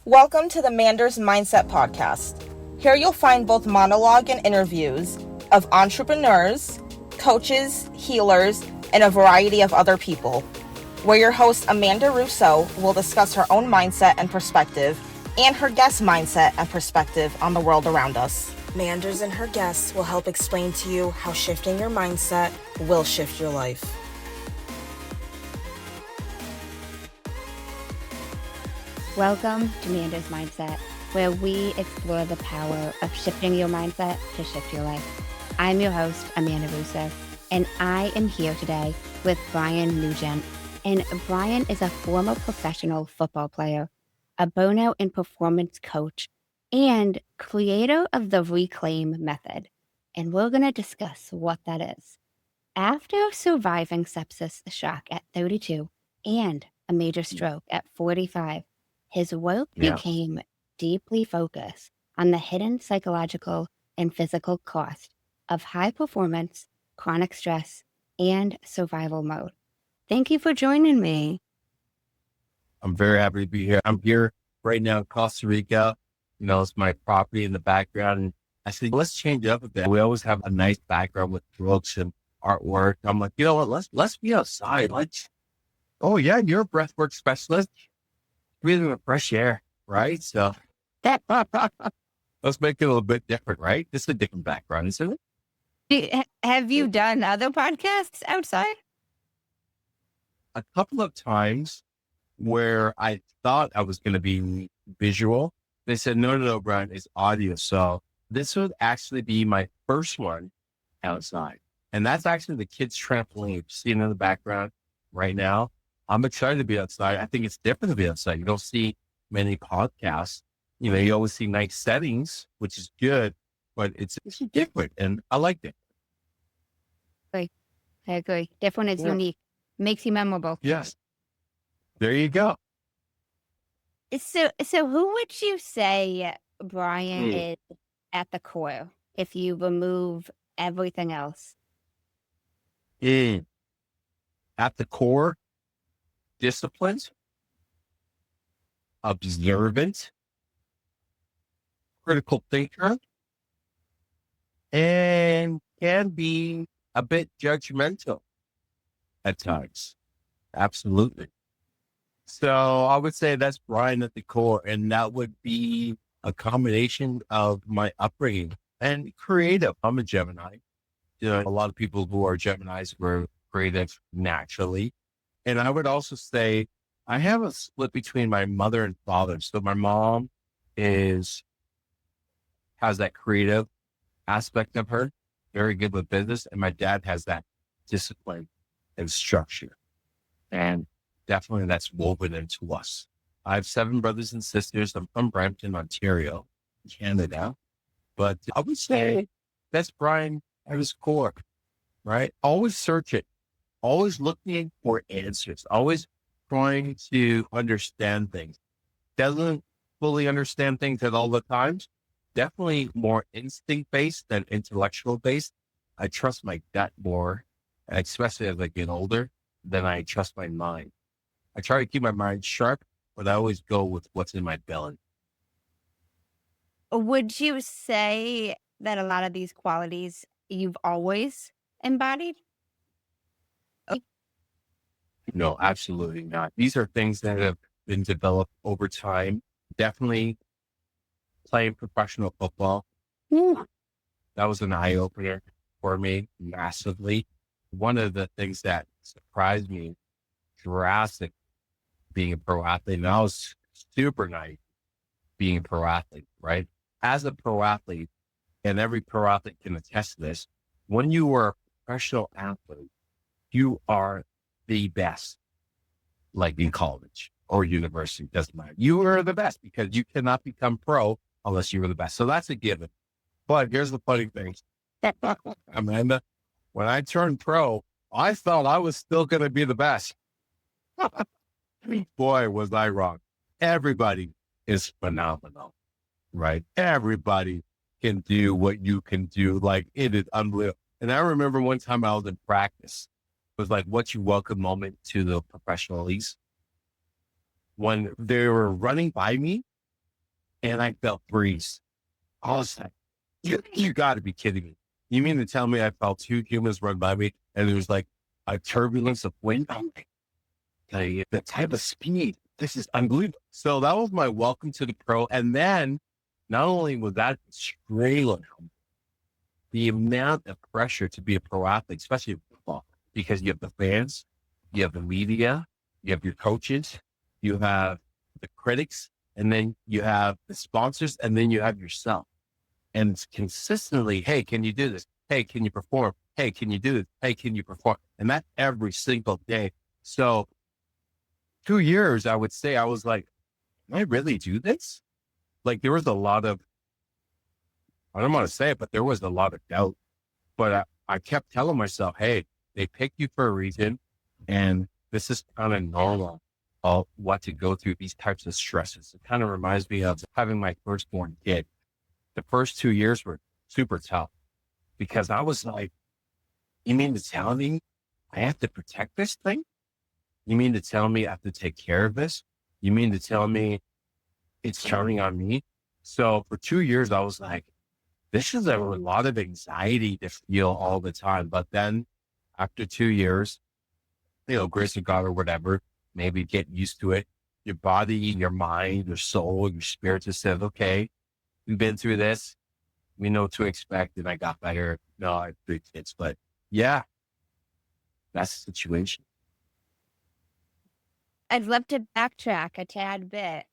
Welcome to the Manders Mindset Podcast. Here you'll find both monologue and interviews of entrepreneurs, coaches, healers, and a variety of other people, where your host Amanda Russo will discuss her own mindset and perspective and her guest mindset and perspective on the world around us. Manders and her guests will help explain to you how shifting your mindset will shift your life. Welcome to Manda's Mindset, where we explore the power of shifting your mindset to shift your life. I'm your host, Amanda Russo, and I am here today with Brian Nugent. And Brian is a former professional football player, a burnout and performance coach, and creator of the Reclaim Method. And we're going to discuss what that is. After surviving sepsis shock at 32 and a major stroke at 45, his work became deeply focused on the hidden psychological and physical cost of high performance, chronic stress, and survival mode. Thank you for joining me. I'm very happy to be here. I'm here right now in Costa Rica. It's my property in the background. And I said, let's change it up a bit. We always have a nice background with books and artwork. I'm like, you know what? Let's be outside. You're a breathwork specialist. Breathing the fresh air, right? So let's make it a little bit different, right? This is a different background, isn't it? Have you done other podcasts outside? A couple of times where I thought I was going to be visual. They said, no, Brian, it's audio. So this would actually be my first one outside. And that's actually the kids' trampoline. Seeing in the background right now. I'm excited to be outside. I think it's different to be outside. You don't see many podcasts. You always see nice settings, which is good, but it's different. And I like it. I agree. Different is unique. Makes you memorable. Yes. There you go. So who would you say Brian is at the core if you remove everything else? At the core, disciplined, observant, critical thinker, and can be a bit judgmental at times. Absolutely. So I would say that's Brian at the core, and that would be a combination of my upbringing and creative. I'm a Gemini. A lot of people who are Geminis were creative naturally. And I would also say I have a split between my mother and father. So my mom has that creative aspect of her, very good with business. And my dad has that discipline and structure. And definitely that's woven into us. I have 7 brothers and sisters. I'm from Brampton, Ontario, Canada. But I would say that's Brian at his core, right? Always search it. Always looking for answers, always trying to understand things. Doesn't fully understand things at all the times. Definitely more instinct-based than intellectual-based. I trust my gut more, especially as I get older, than I trust my mind. I try to keep my mind sharp, but I always go with what's in my belly. Would you say that a lot of these qualities you've always embodied? No, absolutely not. These are things that have been developed over time. Definitely playing professional football. That was an eye opener for me massively. One of the things that surprised me drastic being a pro athlete, and I was super naive being a pro athlete, right? As a pro athlete, and every pro athlete can attest to this, when you are a professional athlete, you are the best, like in college or university, doesn't matter. You are the best because you cannot become pro unless you are the best. So that's a given. But here's the funny thing. Amanda, when I turned pro, I thought I was still going to be the best. Boy, was I wrong. Everybody is phenomenal, right? Everybody can do what you can do. Like, it is unbelievable. And I remember one time I was in practice. It was like, what's your welcome moment to the professional leagues? When they were running by me, and I felt breeze. I was like, you got to be kidding me. You mean to tell me I felt two humans run by me and there was like a turbulence of wind? I'm like, the type of speed, this is unbelievable. So that was my welcome to the pro. And then not only was that straight on the amount of pressure to be a pro athlete, especially in football, because you have the fans, you have the media, you have your coaches, you have the critics, and then you have the sponsors, and then you have yourself. And it's consistently, hey, can you do this? Hey, can you perform? Hey, can you do this? Hey, can you perform? And that every single day. So 2 years, I would say, I was like, can I really do this? Like there was a lot of, I don't want to say it, but there was a lot of doubt. But I kept telling myself, hey, they picked you for a reason. And this is kind of normal of what to go through these types of stresses. It kind of reminds me of having my firstborn kid. The first 2 years were super tough because I was like, you mean to tell me I have to protect this thing? You mean to tell me I have to take care of this? You mean to tell me it's counting on me? So for 2 years, I was like, this is a lot of anxiety to feel all the time. But then after 2 years, grace of God or whatever, maybe get used to it. Your body, your mind, your soul, your spirit just said, okay, we've been through this. We know what to expect. And I got better. No, I have 3 kids, but yeah, that's the situation. I'd love to backtrack a tad bit.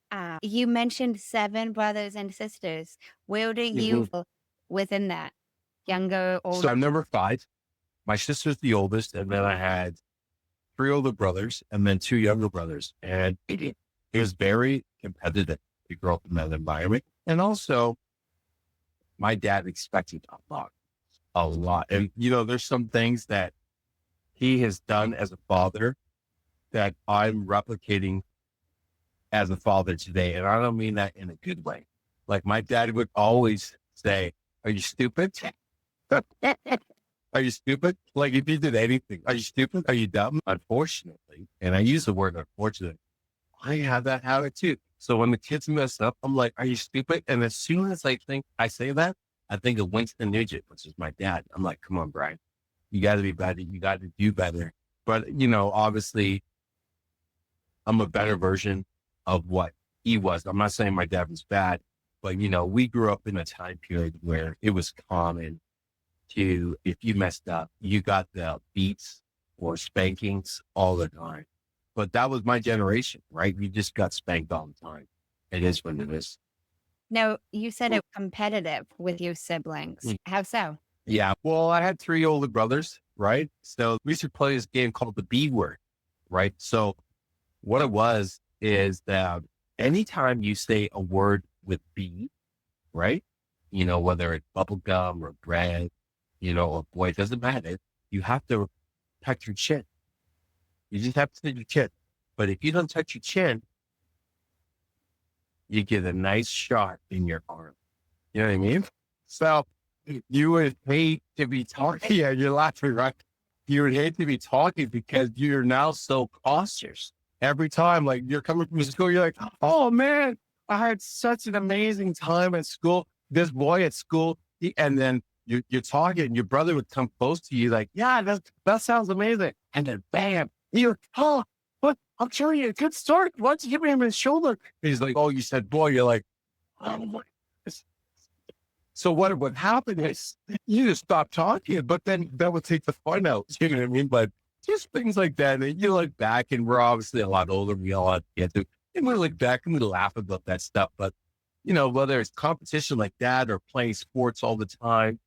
You mentioned 7 brothers and sisters. Where do you fall within that? Younger, older? So I'm number 5. My sister's the oldest. And then I had 3 older brothers and then 2 younger brothers. And it was very competitive to grow up in that environment. And also my dad expected a lot. And, there's some things that he has done as a father that I'm replicating as a father today. And I don't mean that in a good way. Like my dad would always say, are you stupid? Are you stupid? Like if you did anything, are you stupid? Are you dumb? Unfortunately, and I use the word unfortunate, I have that habit too. So when the kids mess up, I'm like, are you stupid? And as soon as I say that, I think of Winston Nugent, which is my dad. I'm like, come on, Brian, you got to be better. You got to do better. But, obviously I'm a better version of what he was. I'm not saying my dad was bad, but, we grew up in a time period where it was common to, if you messed up, you got the beats or spankings all the time. But that was my generation, right? You just got spanked all the time. It is what it is. Now, you said it was competitive with your siblings. How so? Yeah. Well, I had 3 older brothers, right? So we used to play this game called the B word, right? So what it was is that anytime you say a word with B, right? Whether it's bubble gum or bread, or boy, it doesn't matter. You have to touch your chin. You just have to touch your chin. But if you don't touch your chin, you get a nice shot in your arm. You know what I mean? So you would hate to be talking. Yeah, you're laughing, right? You would hate to be talking because you're now so cautious. Every time, like you're coming from school, you're like, oh man, I had such an amazing time at school. This boy at school, and then you're talking, and your brother would come close to you, like, yeah, that sounds amazing. And then bam, you're, oh, what? I'm telling you, a good story. Why don't you hit me on his shoulder? And he's like, oh, you said boy. You're like, oh my. So what would happen is you just stop talking, but then that would take the fun out. You know what I mean? But just things like that. And you look back, and we're obviously a lot older. We all get to, and we look back and we laugh about that stuff. But whether it's competition like that or playing sports all the time,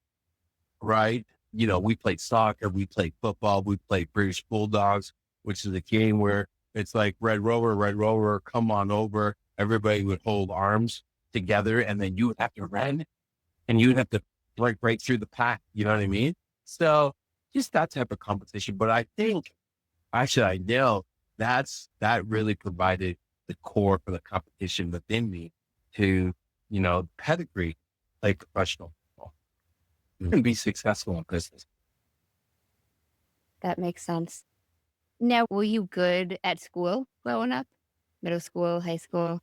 right? We played soccer, we played football, we played British Bulldogs, which is a game where it's like Red Rover, come on over. Everybody would hold arms together, and then you would have to run, and you would have to break right through the pack. You know what I mean? So just that type of competition. But I think, actually, I know that really provided the core for the competition within me to, pedigree, like professional football, and be successful in business. That makes sense. Now, were you good at school growing up? Middle school, high school?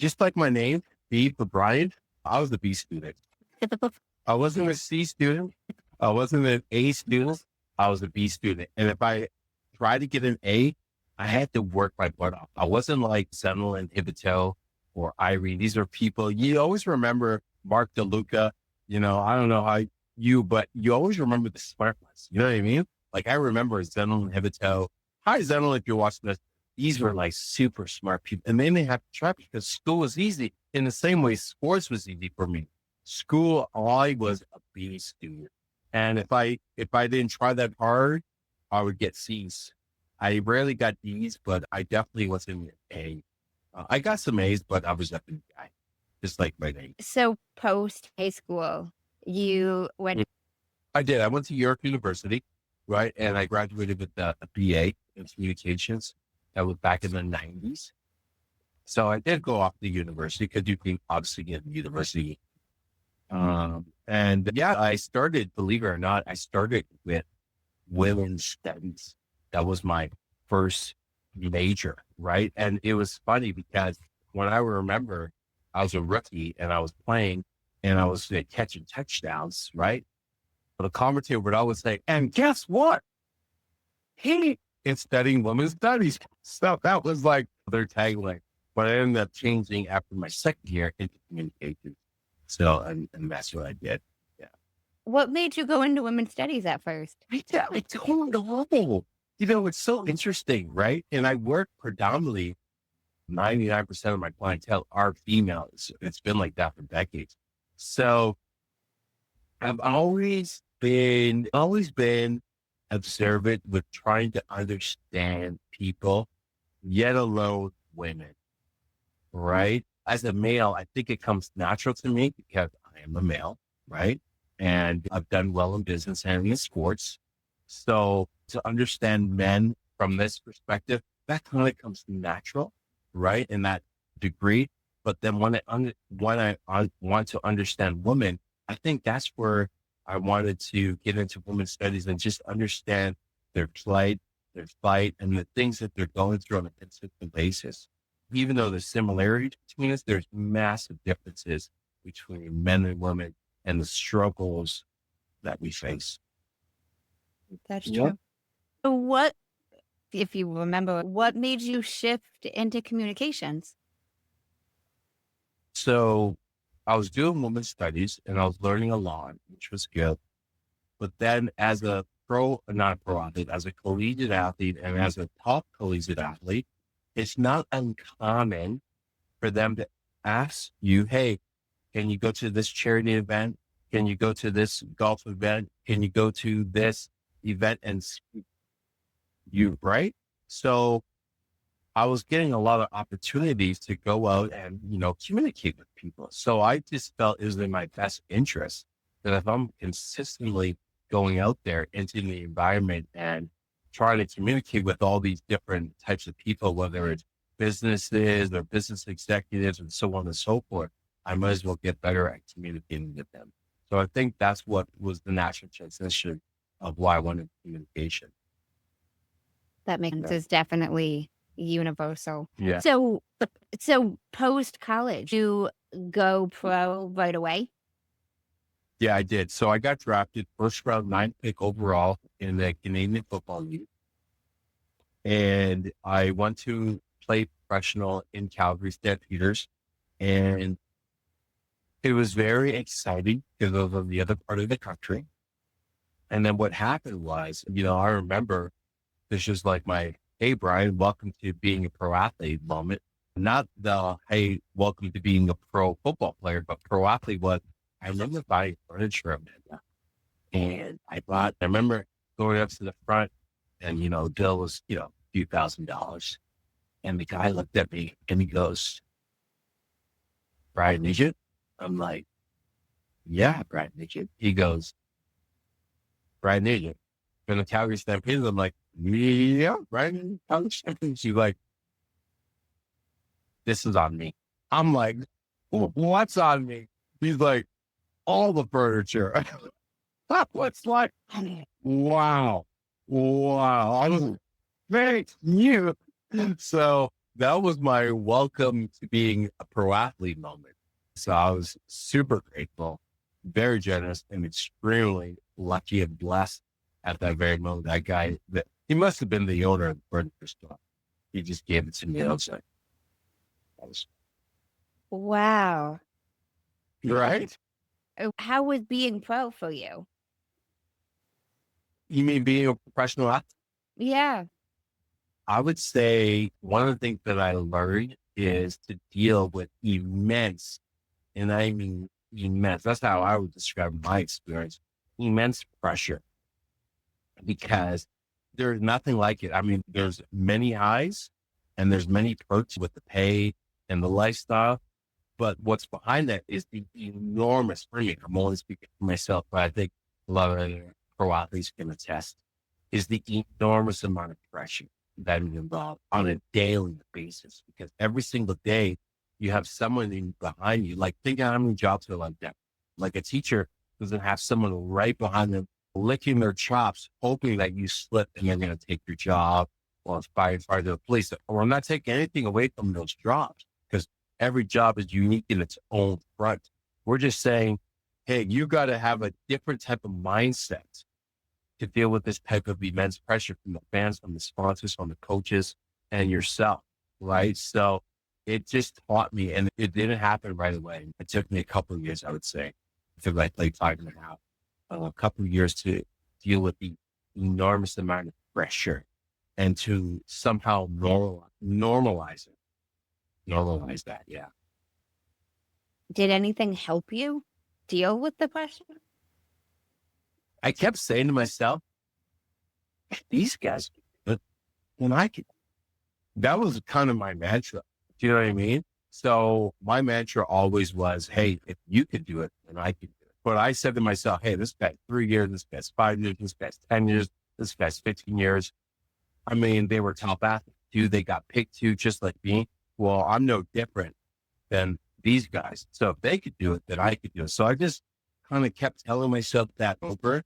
just like my name, B for Brian, I was a B student. I wasn't a C student. I wasn't an A student. I was a B student. And if I tried to get an A, I had to work my butt off. I wasn't like Sentinel and Hibito or Irene. These are people you always remember. Mark DeLuca, I don't know how but you always remember the smart ones. You know what I mean? Like I remember Sentinel and Hibito. Hi, Sentinel, if you're watching this. These were like super smart people. And then they have to try because school was easy. In the same way, sports was easy for me. School, I was a B student. And if I didn't try that hard, I would get C's. I rarely got D's, but I definitely wasn't an A. I got some A's, but I was a B guy, just like my name. So post high school, you went. I did. I went to York University, right? And I graduated with a BA in communications. That was back in the 90s. So I did go off to university because you can obviously get university. And yeah, I started, believe it or not, I started with women's studies. That was my first major, right? And it was funny because when I remember I was a rookie and I was playing and I was catching touchdowns, right? But the commentator would always say, and guess what? He is studying women's studies. So that was like their tagline. But I ended up changing after my second year into communications. So, and that's what I did. Yeah. What made you go into women's studies at first? I don't know. It's so interesting, right? And I work predominantly 99% of my clientele are females. It's been like that for decades. So I've always been observant with trying to understand people, yet alone women, right? As a male, I think it comes natural to me because I am a male, right? And I've done well in business and in sports. So to understand men from this perspective, that kind of comes natural, right? In that degree. But then when I want to understand women, I think that's where I wanted to get into women's studies and just understand their plight, their fight, and the things that they're going through on a consistent basis. Even though there's similarities between us, there's massive differences between men and women and the struggles that we face. That's Yep. true. So what, if you remember, what made you shift into communications? So I was doing women's studies and I was learning a lot, which was good. But then as a as a collegiate athlete and as a top collegiate athlete, it's not uncommon for them to ask you, hey, can you go to this charity event? Can you go to this golf event? Can you go to this event and speak? Right? So I was getting a lot of opportunities to go out and, communicate with people. So I just felt it was in my best interest that if I'm consistently going out there into the environment and trying to communicate with all these different types of people, whether it's businesses or business executives and so on and so forth, I might as well get better at communicating with them. So I think that's what was the natural transition of why I wanted communication. That makes sense. Is definitely universal. Yeah. So post college, you go pro right away? Yeah, I did. So I got drafted first round 9th pick overall in the Canadian Football League. And I went to play professional in Calgary Stampeders. And it was very exciting because I was on the other part of the country. And then what happened was, I remember this was like my, hey, Brian, welcome to being a pro athlete moment. Not the, hey, welcome to being a pro football player, but pro athlete was, I remember buying furniture and I remember going up to the front and, bill was, a few $1,000s. And the guy looked at me and he goes, Brian Nugent? I'm like, yeah, Brian Nugent. He goes, Brian Nugent. From the Calgary Stampeders, I'm like, yeah, Brian Calgary Stampeders. He's like, this is on me. I'm like, what's on me? He's like, all the furniture. What's like, wow. I was, thank you. So that was my welcome to being a pro athlete moment. So I was super grateful, very generous, and extremely lucky and blessed at that very moment. That guy, he must have been the owner of the furniture store. He just gave it to me. I was like, Wow. right? How was being pro for you? You mean being a professional athlete? Yeah. I would say one of the things that I learned is to deal with immense, and I mean immense, that's how I would describe my experience, immense pressure, because there's nothing like it. I mean, there's many highs and there's many perks with the pay and the lifestyle, but what's behind that is the enormous, for me, I'm only speaking for myself, but I think a lot of other pro athletes can attest, is the enormous amount of pressure that is involved on a daily basis. Because every single day you have someone behind you. Like, think of how many jobs are like that. Like a teacher doesn't have someone right behind them licking their chops, hoping that you slip and they're going to take your job. Well, it's firefighter, the police. Or I'm not taking anything away from those jobs, because every job is unique in its own front. We're just saying, hey, you got to have a different type of mindset to deal with this type of immense pressure from the fans, from the sponsors, from the coaches, and yourself, right? So it just taught me, and it didn't happen right away. It took me a couple of years, I would say. I played 5.5, a couple of years to deal with the enormous amount of pressure and to somehow normalize it. Normalize that, yeah. Did anything help you deal with the pressure? I kept saying to myself, these guys, but when I can, that was kind of my mantra. Do you know what I mean? So my mantra always was, hey, if you could do it, then I can do it. But I said to myself, hey, this guy's 3 years, this guy's 5 years, this guy's 10 years, this guy's 15 years. I mean, they were top athletes too. They got picked too, just like me. Well, I'm no different than these guys. So if they could do it, then I could do it. So I just kind of kept telling myself that over.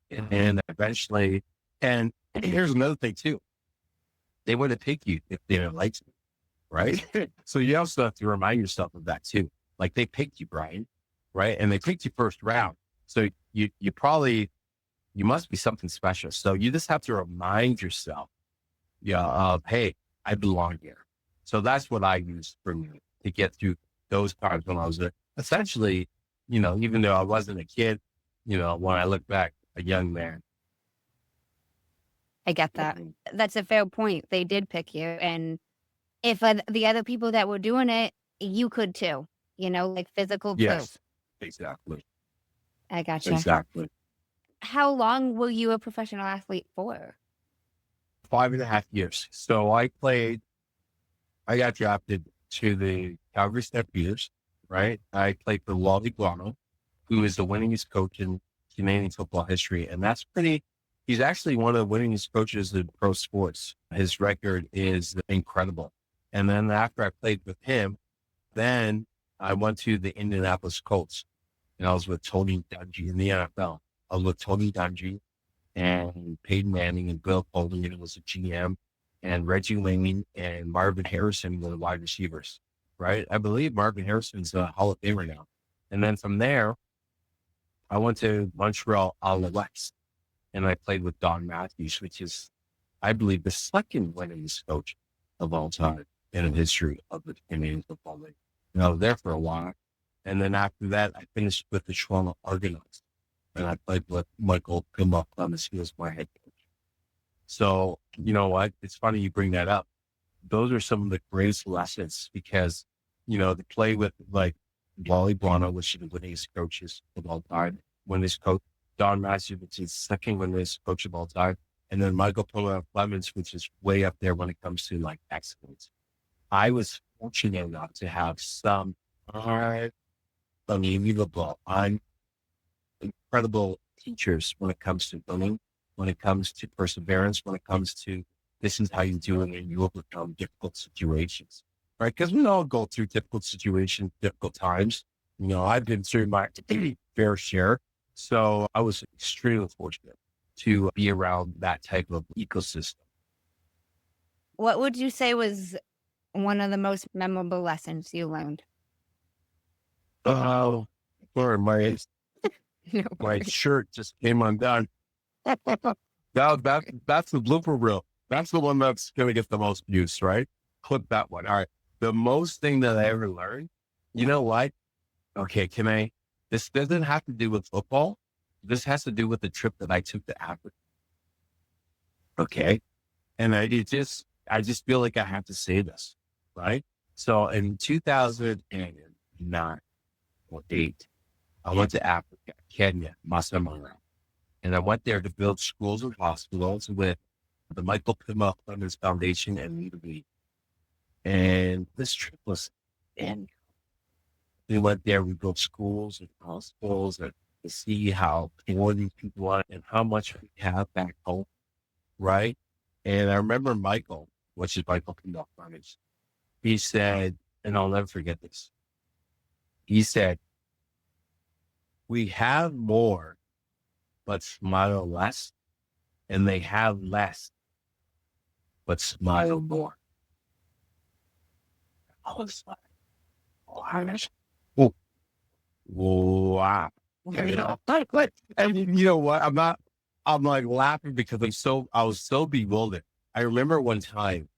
And eventually, and here's another thing too. They wouldn't pick you if they didn't like you, right? So you also have to remind yourself of that too. Like, they picked you, Brian, right? And they picked you first round. So you must be something special. So you just have to remind yourself, of, hey, I belong here. So that's what I used for me to get through those times when I was essentially, even though I wasn't a kid, when I look back, a young man. I get that. That's a fair point. They did pick you. And if the other people that were doing it, you could too, like physical Yes, proof. exactly. I gotcha. Exactly. How long were you a professional athlete for? 5.5 years. So I got drafted to the Calgary Stampeders, right? I played for Wally Guano, who is the winningest coach in Canadian football history. And he's actually one of the winningest coaches in pro sports. His record is incredible. And then after I played with him, then I went to the Indianapolis Colts, and I was with Tony Dungy in the NFL. I was with Tony Dungy and Peyton Manning and Bill Polian was a GM, and Reggie Wayne and Marvin Harrison were the wide receivers, right? I believe Marvin Harrison's a Hall of Famer now. And then from there, I went to Montreal Alouettes, and I played with Don Matthews, which is, I believe, the second winningest coach of all time in the history of the Canadian Football League. And I was there for a while. And then after that, I finished with the Toronto Argonauts, and I played with Michael Clemens. He was my head coach. So, you know what? It's funny you bring that up. Those are some of the greatest lessons, because, to play with like Wally Guano, which is the winningest coaches of all time, winningest coach, Don Matthews, which is second winningest coach of all time, and then Michael Clemens, which is way up there when it comes to like excellence. I was fortunate enough to have some unbelievable, incredible teachers when it comes to winning, when it comes to perseverance, when it comes to this is how you do it and you overcome difficult situations, right? Because we all go through difficult situations, difficult times. I've been through my fair share. So I was extremely fortunate to be around that type of ecosystem. What would you say was one of the most memorable lessons you learned? Oh, sorry, my No my worries. shirt just came undone. That's the blooper reel. That's the one that's gonna get the most views, right? Clip that one. All right. The most thing that I ever learned, you know what? Okay, this doesn't have to do with football. This has to do with the trip that I took to Africa. Okay. And I just feel like I have to say this, right? So in 2009 or 8, I went to Africa, Kenya, Maasai, and I went there to build schools and hospitals with the Michael Pima Funders Foundation and Lead. And this trip was, and we went there, we built schools and hospitals and to see how poor these people are and how much we have back home, right? And I remember Michael, which is Michael Pima Funders, he said, and I'll never forget this. He said, we have more, but smile less, and they have less, but smile more. I was like, oh, wow. And you know what? I'm like laughing because I was so bewildered. I remember one time,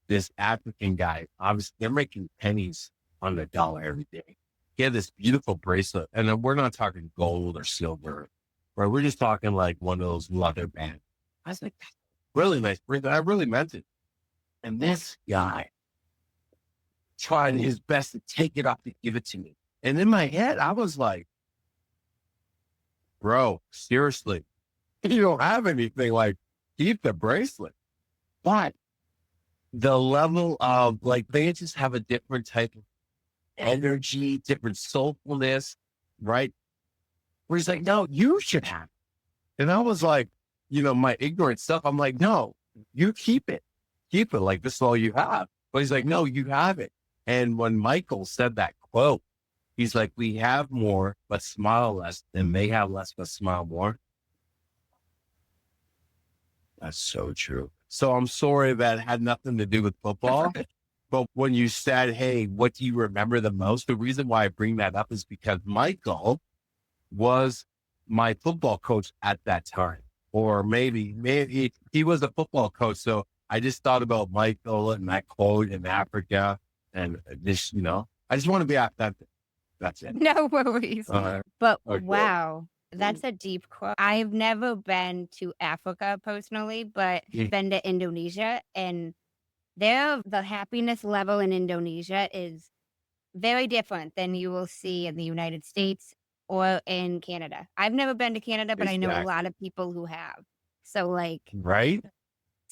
this African guy, obviously they're making pennies on the dollar every day. He had this beautiful bracelet, and then we're not talking gold or silver, right? We're just talking like one of those leather bands. I was like, really nice bracelet. I really meant it. And this guy tried his best to take it off to give it to me. And in my head, I was like, bro, seriously, you don't have anything, like, keep the bracelet. But the level of, like, they just have a different type of energy, different soulfulness, right? Where he's like, no, you should have it. And I was like, my ignorant stuff, I'm like, no, you keep it. Keep it. Like, this is all you have. But he's like, no, you have it. And when Michael said that quote, he's like, we have more, but smile less, and they have less, but smile more. That's so true. So I'm sorry that had nothing to do with football. But when you said, hey, what do you remember the most? The reason why I bring that up is because Michael was my football coach at that time. Or maybe he was a football coach. So I just thought about Michael and that quote in Africa. And this, I just want to be authentic. That's it. No worries. But okay. Wow, that's a deep quote. I've never been to Africa personally, but been to Indonesia, and the happiness level in Indonesia is very different than you will see in the United States or in Canada. I've never been to Canada, but I know a lot of people who have. So, like, right?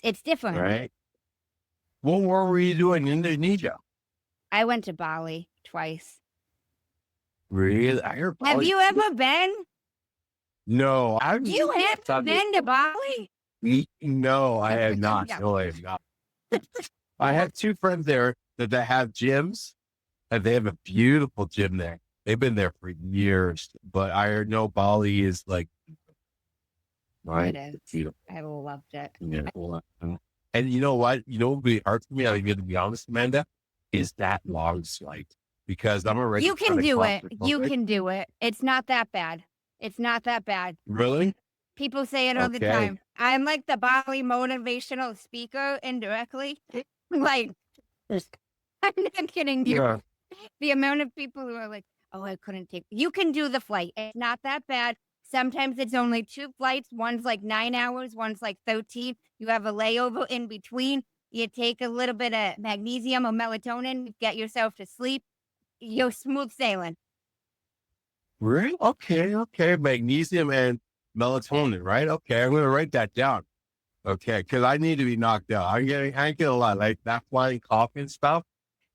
It's different. Right. What were you doing in Indonesia? I went to Bali twice. Really? Have you ever been? No. You have been to Bali? No, I have not. No, I have not. I have 2 friends there that have gyms, and they have a beautiful gym there. They've been there for years, but I know Bali is like, right? It is. Beautiful. I loved it. Yeah. And you know what? What would be hard for me, I'm going to be honest, Amanda, is that long flight. Because I'm already. You can do it. You can do it. It's not that bad. It's not that bad. Really? People say it all the time. I'm like the Bali motivational speaker indirectly. Like, I'm not kidding you. Yeah. The amount of people who are like, oh, I couldn't take. You can do the flight. It's not that bad. Sometimes it's only 2 flights. One's like 9 hours. One's like 13. You have a layover in between. You take a little bit of magnesium or melatonin, get yourself to sleep. You're smooth sailing. Really? Okay. Magnesium and melatonin, right? Okay. I'm going to write that down. Okay. Because I need to be knocked out. I ain't get a lot. Like that flying coffee and stuff,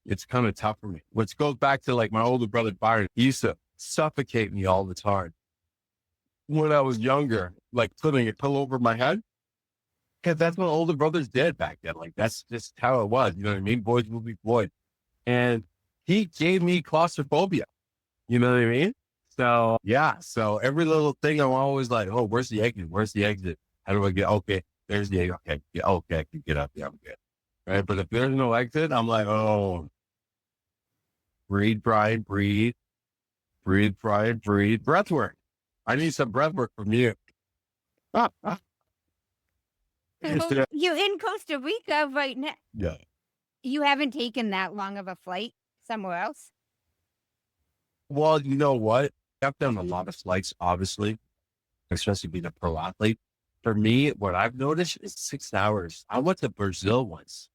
it's kind of tough for me. Which goes back to like my older brother, Byron. He used to suffocate me all the time. When I was younger, like putting a pillow over my head. Because that's what older brothers did back then. Like that's just how it was. You know what I mean? Boys will be boys. And he gave me claustrophobia. You know what I mean? So yeah. So every little thing I'm always like, oh, where's the exit? Where's the exit? How do I get? Okay, there's the exit. Okay, yeah, okay, I can get up. Yeah, I'm good. right? But if there's no exit, I'm like, oh, breathe, Brian, breathe, breathe, Brian, breathe. Breath work. I need some breath work from you. Well, you're in Costa Rica right now. Yeah. You haven't taken that long of a flight somewhere else? Well, you know what? I've done a lot of flights, obviously, especially being a pro athlete. For me, what I've noticed is 6 hours. I went to Brazil once.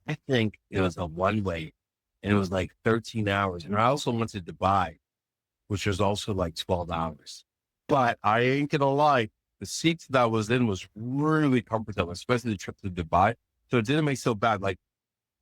I think it was a one way and it was like 13 hours. And I also went to Dubai, which was also like 12 hours. But I ain't gonna lie, the seats that I was in was really comfortable, especially the trip to Dubai. So it didn't make so bad. Like,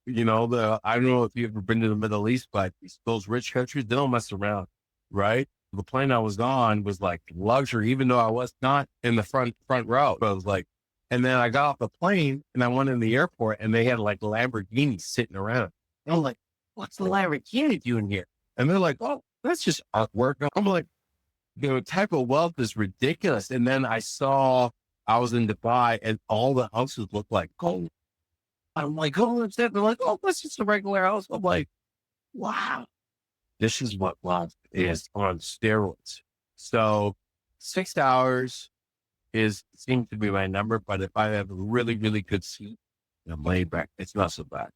you know, I don't know if you've ever been to the Middle East, but those rich countries, they don't mess around, right? The plane I was on was like luxury, even though I was not in the front row. But I was like, and then I got off the plane and I went in the airport and they had like Lamborghinis sitting around. And I'm like, what's the Lamborghini doing here? And they're like, oh, that's just artwork. I'm like, the type of wealth is ridiculous. And then I was in Dubai and all the houses looked like gold. I'm like, oh, that's it. They're like, oh, that's just a regular house. I'm like, wow, this is what love is on steroids. So 6 hours seems to be my number, but if I have a really, really good seat and I'm laid back, it's not so bad.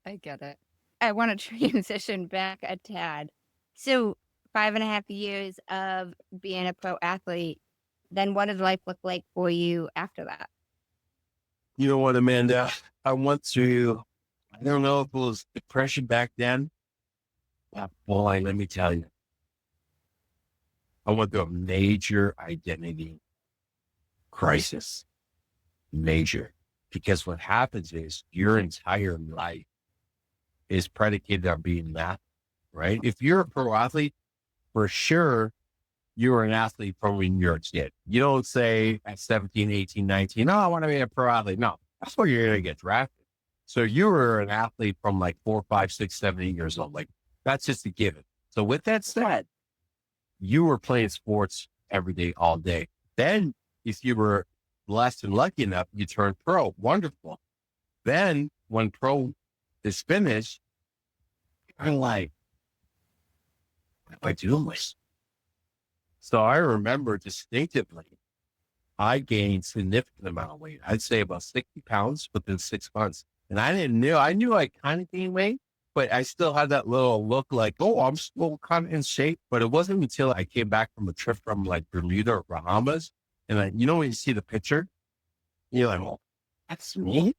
I get it. I want to transition back a tad. So 5.5 years of being a pro athlete, then what did life look like for you after that? You know what, Amanda? I went through, I don't know if it was depression back then, but boy, let me tell you, I went through a major identity crisis. Major. Because what happens is your entire life is predicated on being that, right? If you're a pro athlete, for sure, you're an athlete from when you're a kid. You don't say at 17, 18, 19, oh, I want to be a pro athlete. No, that's where you're going to get drafted. So you were an athlete from like 4, 5, 6, 7, 8 years old. Like that's just a given. So with that said, you were playing sports every day, all day. Then if you were blessed and lucky enough, you turned pro. Wonderful. Then when pro is finished, you're like, what am I doing with? So I remember distinctively, I gained significant amount of weight. I'd say about 60 pounds within 6 months. And I knew I kind of gained weight, but I still had that little look like, oh, I'm still kind of in shape. But it wasn't until I came back from a trip from like Bermuda or Bahamas. And you know, when you see the picture, you're like, well, that's me.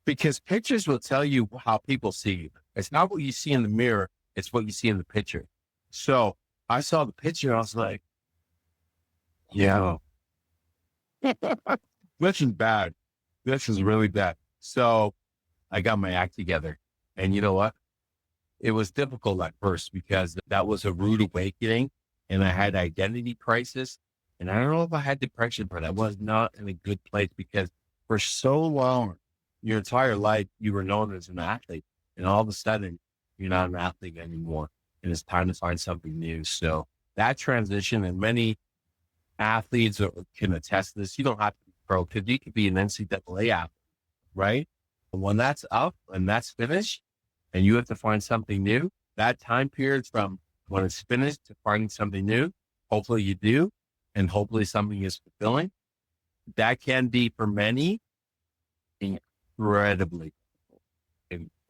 Because pictures will tell you how people see you. It's not what you see in the mirror. It's what you see in the picture. So I saw the picture and I was like, yeah, this is bad. This is really bad. So I got my act together. And you know what? It was difficult at first because that was a rude awakening and I had identity crisis. And I don't know if I had depression, but I was not in a good place because for so long, your entire life, you were known as an athlete. And all of a sudden, you're not an athlete anymore. And it's time to find something new. So that transition, and many athletes can attest to this. You don't have to be pro because you could be an NCAA athlete, right? And when that's up and that's finished and you have to find something new, that time period from when it's finished to finding something new, hopefully you do. And hopefully something is fulfilling. That can be for many incredibly.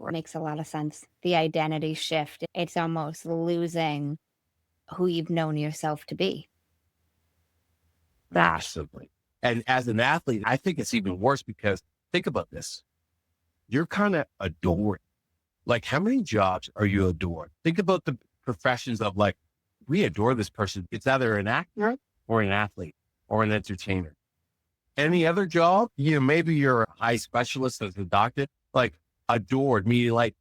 Makes a lot of sense. The identity shift. It's almost losing who you've known yourself to be. Massively. And as an athlete, I think it's even worse because think about this. You're kind of adored. Like how many jobs are you adored? Think about the professions of like, we adore this person. It's either an actor or an athlete or an entertainer. Any other job, maybe you're a high specialist as a doctor, like adored, meaning like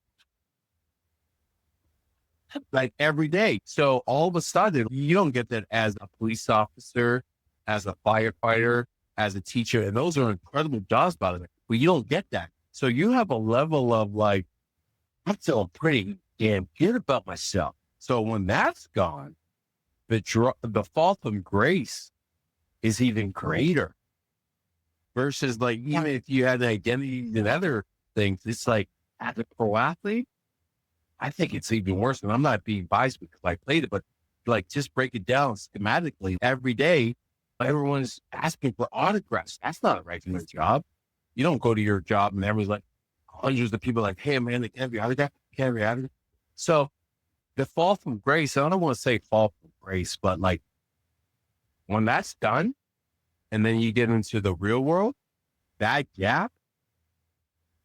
every day. So all of a sudden, you don't get that as a police officer, as a firefighter, as a teacher. And those are incredible jobs, by the way, but you don't get that. So you have a level of like, I'm feeling pretty damn good about myself. So when that's gone, the fall from grace is even greater versus like, even if you had an identity in other things, it's like, as a pro athlete, I think it's even worse. And I'm not being biased because I played it, but like, just break it down schematically every day. Everyone's asking for autographs. That's not a regular job. You don't go to your job and everyone's like, hundreds of people like, hey, man, they can't be autographed. Can't be autographed. So the fall from grace, I don't want to say fall from grace, but like, when that's done and then you get into the real world, that gap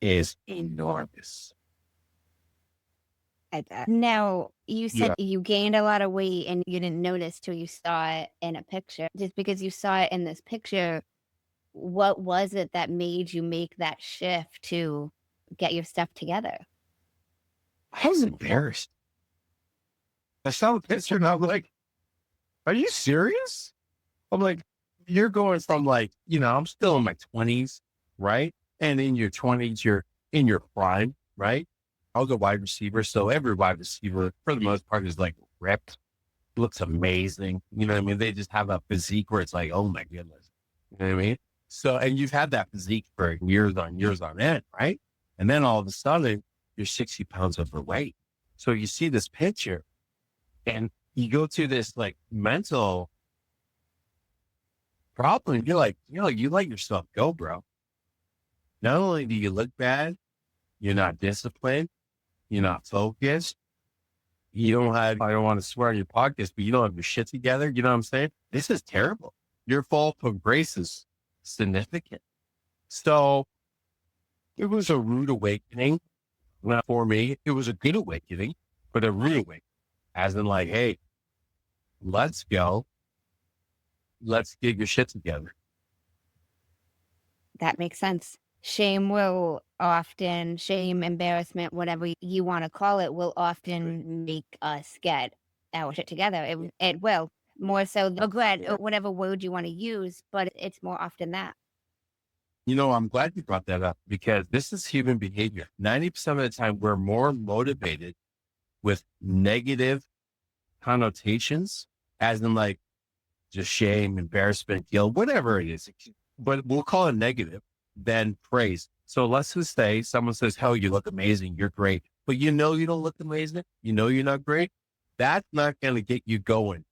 is enormous. I bet. Now, you said Yeah. you gained a lot of weight and you didn't notice till you saw it in a picture. Just because you saw it in this picture, what was it that made you make that shift to get your stuff together? I was embarrassed. I saw the picture and I'm like, are you serious? I'm like, you're going from like, I'm still in my 20s, right? And in your 20s, you're in your prime, right? I was a wide receiver. So every wide receiver, for the most part, is like ripped, looks amazing. You know what I mean? They just have a physique where it's like, oh my goodness. You know what I mean? So, and you've had that physique for years on end, right? And then all of a sudden, you're 60 pounds overweight. So you see this picture and you go to this like mental problem. You're like, you let yourself go, bro. Not only do you look bad, you're not disciplined, you're not focused. You don't have, I don't want to swear on your podcast, but you don't have your shit together. You know what I'm saying? This is terrible. Your fall from grace is significant. So it was a rude awakening. Not for me. It was a good awakening, but a rude awakening. As in like, hey, let's go. Let's get your shit together. That makes sense. Shame, embarrassment, whatever you want to call it, will often make us get our shit together. It will. More so than regret, or whatever word you want to use, but it's more often that. I'm glad you brought that up because this is human behavior. 90% of the time, we're more motivated with negative connotations, as in like just shame, embarrassment, guilt, whatever it is. But we'll call it negative than praise. So let's just say someone says, hell, you look amazing. You're great. But you don't look amazing. You're not great. That's not going to get you going.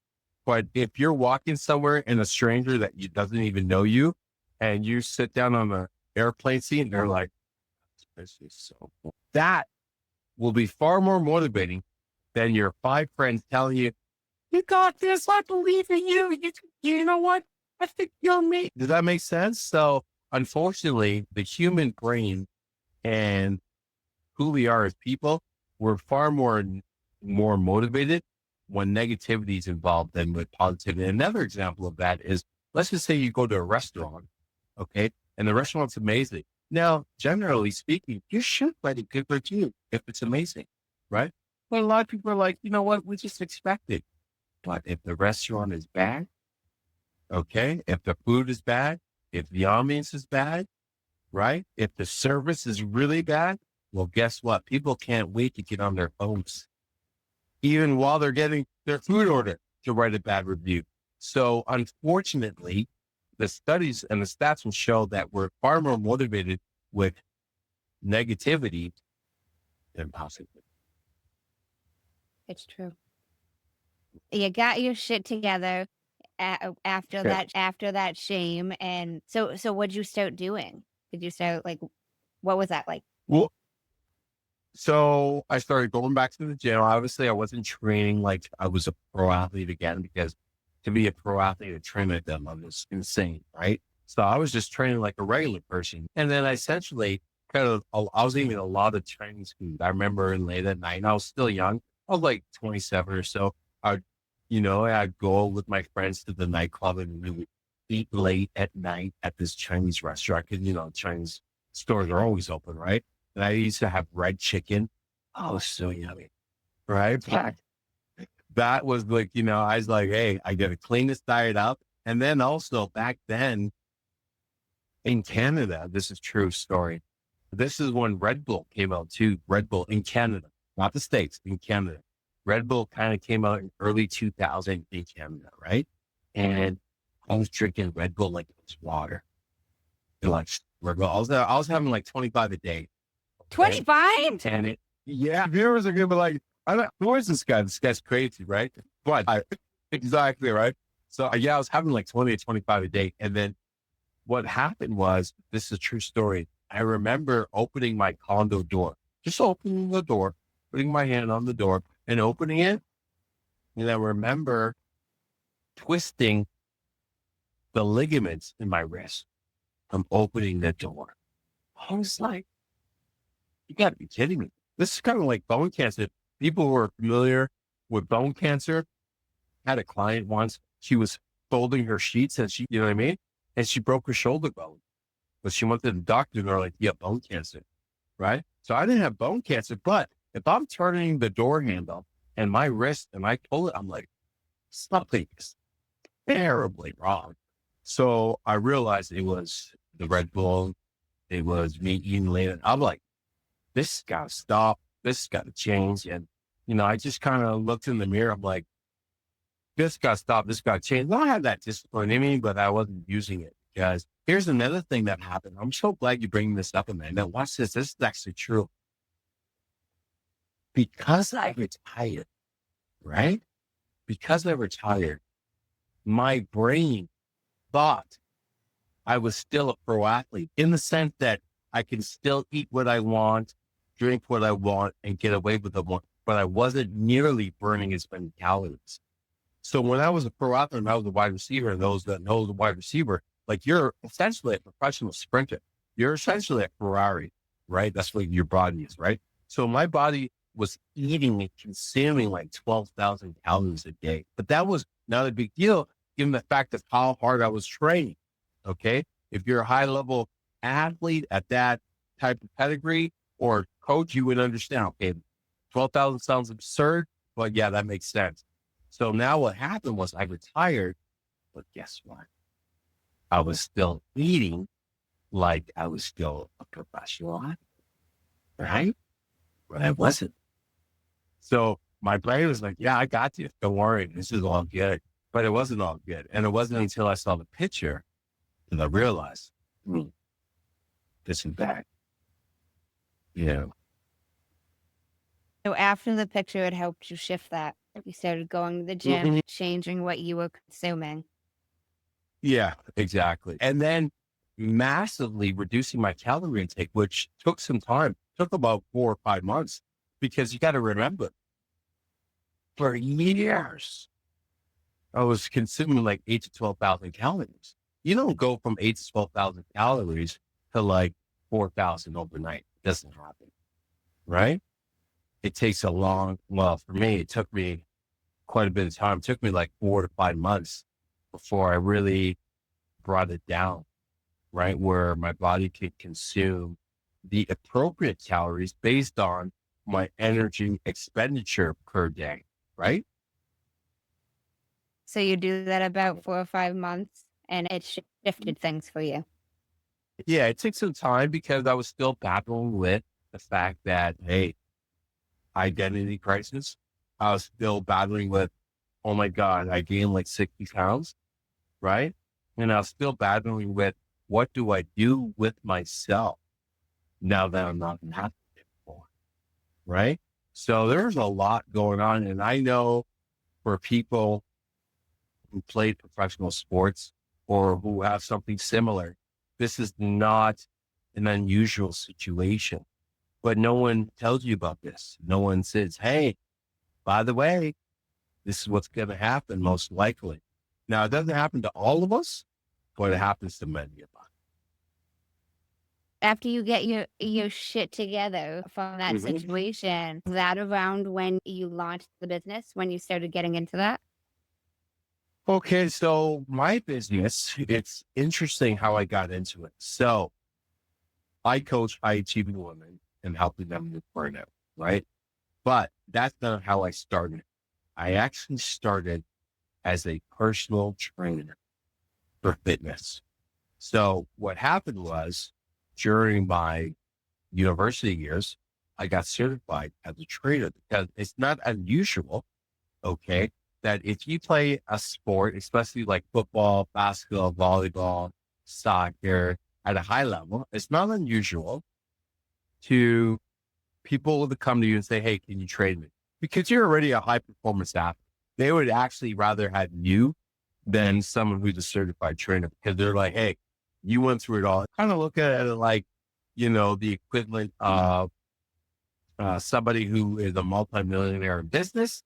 But if you're walking somewhere and a stranger that doesn't even know you, and you sit down on the airplane seat and they're like, this is so cool. That will be far more motivating than your 5 friends telling you, you got this. I believe in you. You know what? I think you're me. Does that make sense? So unfortunately, the human brain and who we are as people, we're far more motivated when negativity is involved than with positivity. Another example of that is, let's just say you go to a restaurant, okay, and the restaurant's amazing. Now, generally speaking, you should let it good review if it's amazing, right? But a lot of people are like, you know what? We just expect it. But if the restaurant is bad, okay, if the food is bad, if the ambiance is bad, right? If the service is really bad, well, guess what? People can't wait to get on their phones, even while they're getting their food order, to write a bad review. So unfortunately, the studies and the stats will show that we're far more motivated with negativity than positivity. It's true. You got your shit together after that shame. And so what'd you start doing? Did you start what was that like? Well, so I started going back to the gym. Obviously, I wasn't training like I was a pro athlete again, because to be a pro athlete and train like them was insane, right? So I was just training like a regular person. And then I essentially I was eating a lot of Chinese food. I remember late at night, and I was still young. I was like 27 or so. I'd go with my friends to the nightclub and we would eat late at night at this Chinese restaurant. Because, Chinese stores are always open, right? And I used to have red chicken. Oh, so yummy, right? That was like, I was like, hey, I got to clean this diet up. And then also back then in Canada, this is true story. This is when Red Bull came out too. Red Bull in Canada, not the States, in Canada. Red Bull kind of came out in early 2000 in Canada, right? And I was drinking Red Bull like it was water. Like Red Bull. I was having like 25 a day. 25? And viewers are going to be like, who is this guy? This guy's crazy, right? Exactly, right? So I was having like 20 to 25 a day. And then what happened was, this is a true story. I remember opening my condo door, just opening the door, putting my hand on the door and opening it. And I remember twisting the ligaments in my wrist from opening the door. I was like, you gotta be kidding me. This is kind of like bone cancer. People who are familiar with bone cancer, had a client once, she was folding her sheets and you know what I mean? And she broke her shoulder bone. But she went to the doctor and they're like, yeah, bone cancer, right? So I didn't have bone cancer, but if I'm turning the door handle and my wrist and I pull it, I'm like, something is terribly wrong. So I realized it was the Red Bull. It was me eating late. I'm like, this got to stop. This got to change. And, I just kind of looked in the mirror. I'm like, this got to stop. This got to change. I had that discipline in me, but I wasn't using it. Because here's another thing that happened. I'm so glad you bring this up, man. Now watch this. This is actually true. Because I retired, right? Because I retired, my brain thought I was still a pro athlete in the sense that I can still eat what I want, drink what I want, and get away with it, but I wasn't nearly burning as many calories. So when I was a pro athlete and I was a wide receiver, and those that know the wide receiver, like you're essentially a professional sprinter. You're essentially a Ferrari, right? That's what your body is, right? So my body was eating and consuming like 12,000 calories a day, but that was not a big deal given the fact of how hard I was training. Okay. If you're a high level athlete at that type of pedigree or coach, you would understand, okay, 12,000 sounds absurd, but yeah, that makes sense. So now what happened was I retired, but guess what? I was still eating like I was still a professional athlete, right? But I wasn't. So my brain was like, yeah, I got you. Don't worry. This is all good. But it wasn't all good. And it wasn't until I saw the picture that I realized, this is bad. So after the picture, it helped you shift that. You started going to the gym, changing what you were consuming. Yeah, exactly. And then massively reducing my calorie intake, which took some time, took about 4 or 5 months, because you got to remember, for years, I was consuming like 8 to 12,000 calories. You don't go from 8 to 12,000 calories to like 4,000 overnight. It doesn't happen, right? It takes for me, it took me quite a bit of time. It took me like 4 to 5 months before I really brought it down, right? Where my body could consume the appropriate calories based on my energy expenditure per day, right? So you do that about 4 or 5 months and it shifted things for you. Yeah, it took some time because I was still battling with the fact that, hey, identity crisis. I was still battling with, oh my God, I gained like 60 pounds, right? And I was still battling with, what do I do with myself now that I'm not an athlete anymore, right? So there's a lot going on. And I know for people who played professional sports or who have something similar, this is not an unusual situation, but no one tells you about this. No one says, hey, by the way, this is what's going to happen most likely. Now, it doesn't happen to all of us, but it happens to many of us. After you get your shit together from that situation, was that around when you launched the business, when you started getting into that? Okay, so my business, it's interesting how I got into it. So I coach high achieving women and helping them with burnout, right? But that's not how I started. I actually started as a personal trainer for fitness. So what happened was during my university years, I got certified as a trainer because it's not unusual, okay, that if you play a sport, especially like football, basketball, volleyball, soccer at a high level, it's not unusual to people would come to you and say, hey, can you train me? Because you're already a high performance athlete. They would actually rather have you than someone who's a certified trainer, because they're like, hey, you went through it all. Kind of look at it like, the equivalent of somebody who is a multimillionaire in business,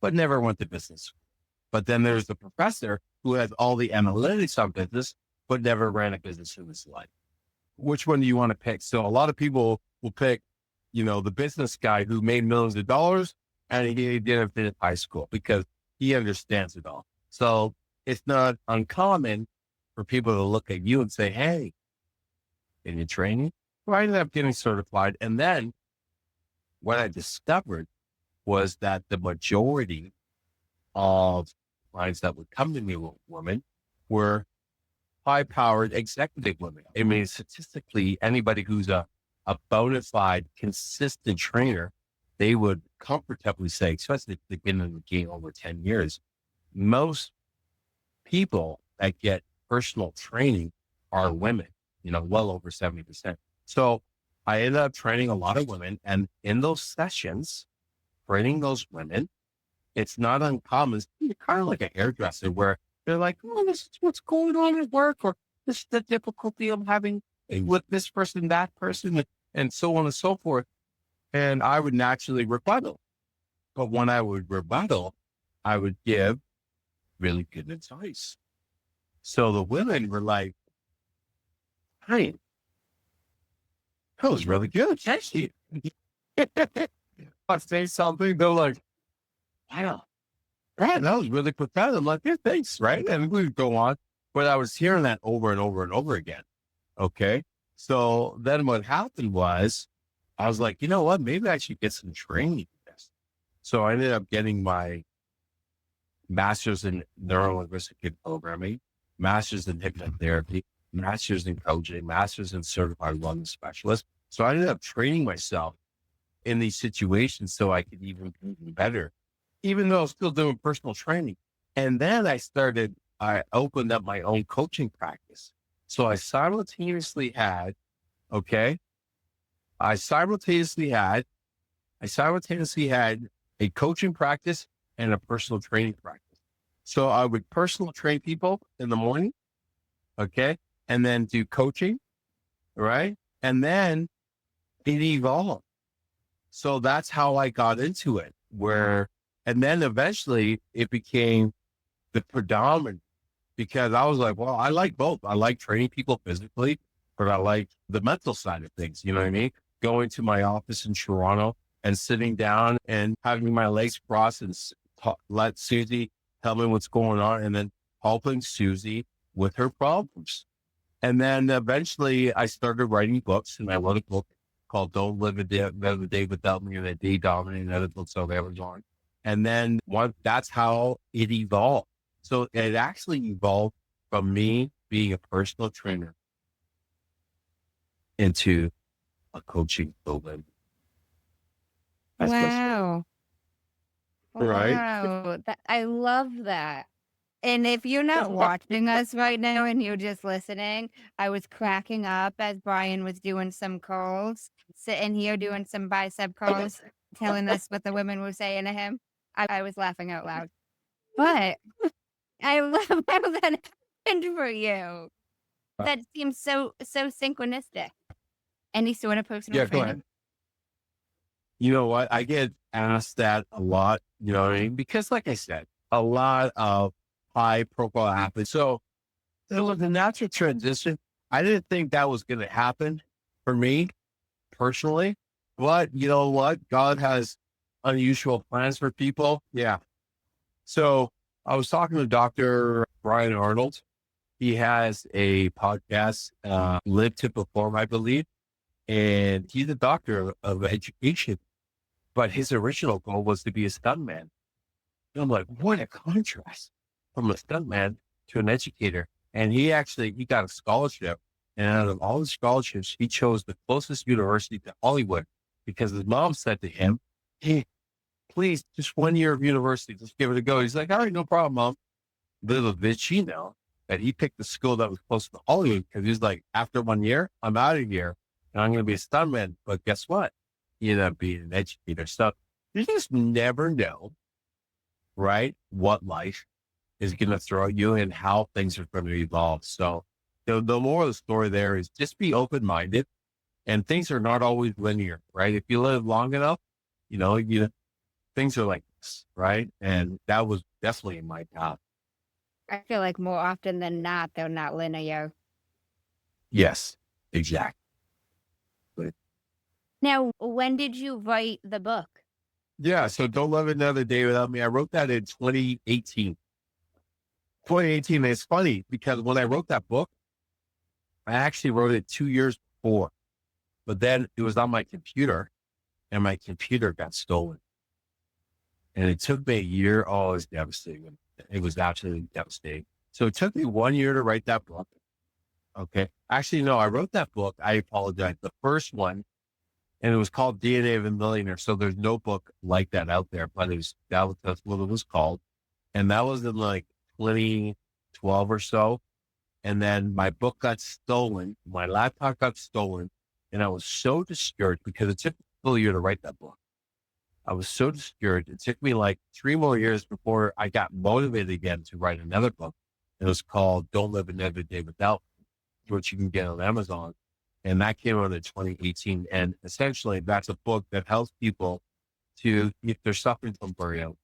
but never went to business. But then there's the professor who has all the analytics on business, but never ran a business in his life. Which one do you want to pick? So a lot of people will pick, the business guy who made millions of dollars and he didn't finish high school because he understands it all. So it's not uncommon for people to look at you and say, hey, can you train me? Well, I ended up getting certified. And then what I discovered was that the majority of clients that would come to me with women were high-powered executive women. I mean, statistically, anybody who's a bona fide, consistent trainer, they would comfortably say, especially if they've been in the game over 10 years, most people that get personal training are women, well over 70%. So I ended up training a lot of women, and in those sessions, training those women, it's not uncommon. You're kind of like a hairdresser where they're like, oh, this is what's going on at work, or this is the difficulty I'm having with this person, that person, and so on and so forth. And I would naturally rebuttal. But when I would rebuttal, I would give really good advice. So the women were like, hey, that was really good. Thank you. I say something, they're like, wow, right, that was really profound. I'm like, yeah, thanks, right? And we would go on. But I was hearing that over and over and over again. Okay. So then what happened was, I was like, you know what? Maybe I should get some training in this. So I ended up getting my master's in neuro-linguistic programming, master's in hypnotherapy, master's in coaching, master's in certified wellness specialist. So I ended up training myself in these situations so I could even be better, even though I was still doing personal training. And then I opened up my own coaching practice. So I simultaneously had a coaching practice and a personal training practice. So I would personal train people in the morning, okay, and then do coaching, right? And then it evolved. So that's how I got into it, and then eventually it became the predominant, because I was like, well, I like both. I like training people physically, but I like the mental side of things. You know what I mean? Going to my office in Toronto and sitting down and having my legs crossed and let Susie tell me what's going on, and then helping Susie with her problems. And then eventually I started writing books, and I wrote a book called Don't Live a Day Without Me, and a day dominating other books I've ever done. And then that's how it evolved. So it actually evolved from me being a personal trainer into a coaching program. Wow. Right. Wow. I love that. And if you're not watching us right now and you're just listening, I was cracking up as Brian was doing some calls, sitting here doing some bicep calls, telling us what the women were saying to him. I was laughing out loud. But I love how that happened for you. That seems so synchronistic. Any sort of personal Yeah, go training? ahead. You know what? I get asked that a lot, you know what I mean? Because like I said, a lot of high profile athletes. So it was a natural transition. I didn't think that was going to happen for me personally, but you know what? God has unusual plans for people. Yeah. So I was talking to Dr. Brian Arnold. He has a podcast, Live to Perform, I believe. And he's a doctor of education, but his original goal was to be a stuntman. And I'm like, what a contrast from a stuntman to an educator. And he got a scholarship. And out of all the scholarships, he chose the closest university to Hollywood, because his mom said to him, hey, please, just 1 year of university, just give it a go. He's like, all right, no problem, Mom. Little did she know that he picked the school that was close to Hollywood, because he's like, after 1 year, I'm out of here and I'm going to be a stuntman. But guess what? end up being an educator. So you just never know, right, what life is going to throw at you and how things are going to evolve. So the moral of the story there is just be open-minded, and things are not always linear, right? If you live long enough, things are like this, right? And that was definitely in my path. I feel like more often than not, they're not linear. Yes, exactly. Now, when did you write the book? Yeah. So Don't Live Another Day Without Me. I wrote that in 2018. 2018. It's funny because when I wrote that book, I actually wrote it 2 years before, but then it was on my computer and my computer got stolen. And it took me a year. Oh, it was devastating. It was absolutely devastating. So it took me 1 year to write that book. Okay. Actually, no, I wrote that book. I apologize. The first one, and it was called DNA of a Millionaire. So there's no book like that out there, but that's what it was called. And that was in like 2012 or so. And then my book got stolen. My laptop got stolen. And I was so discouraged because it took a full year to write that book. I was so discouraged. It took me like 3 more years before I got motivated again to write another book. It was called Don't Live Another Day Without Me, which you can get on Amazon. And that came out in 2018. And essentially that's a book that helps people to, if they're suffering from burnout,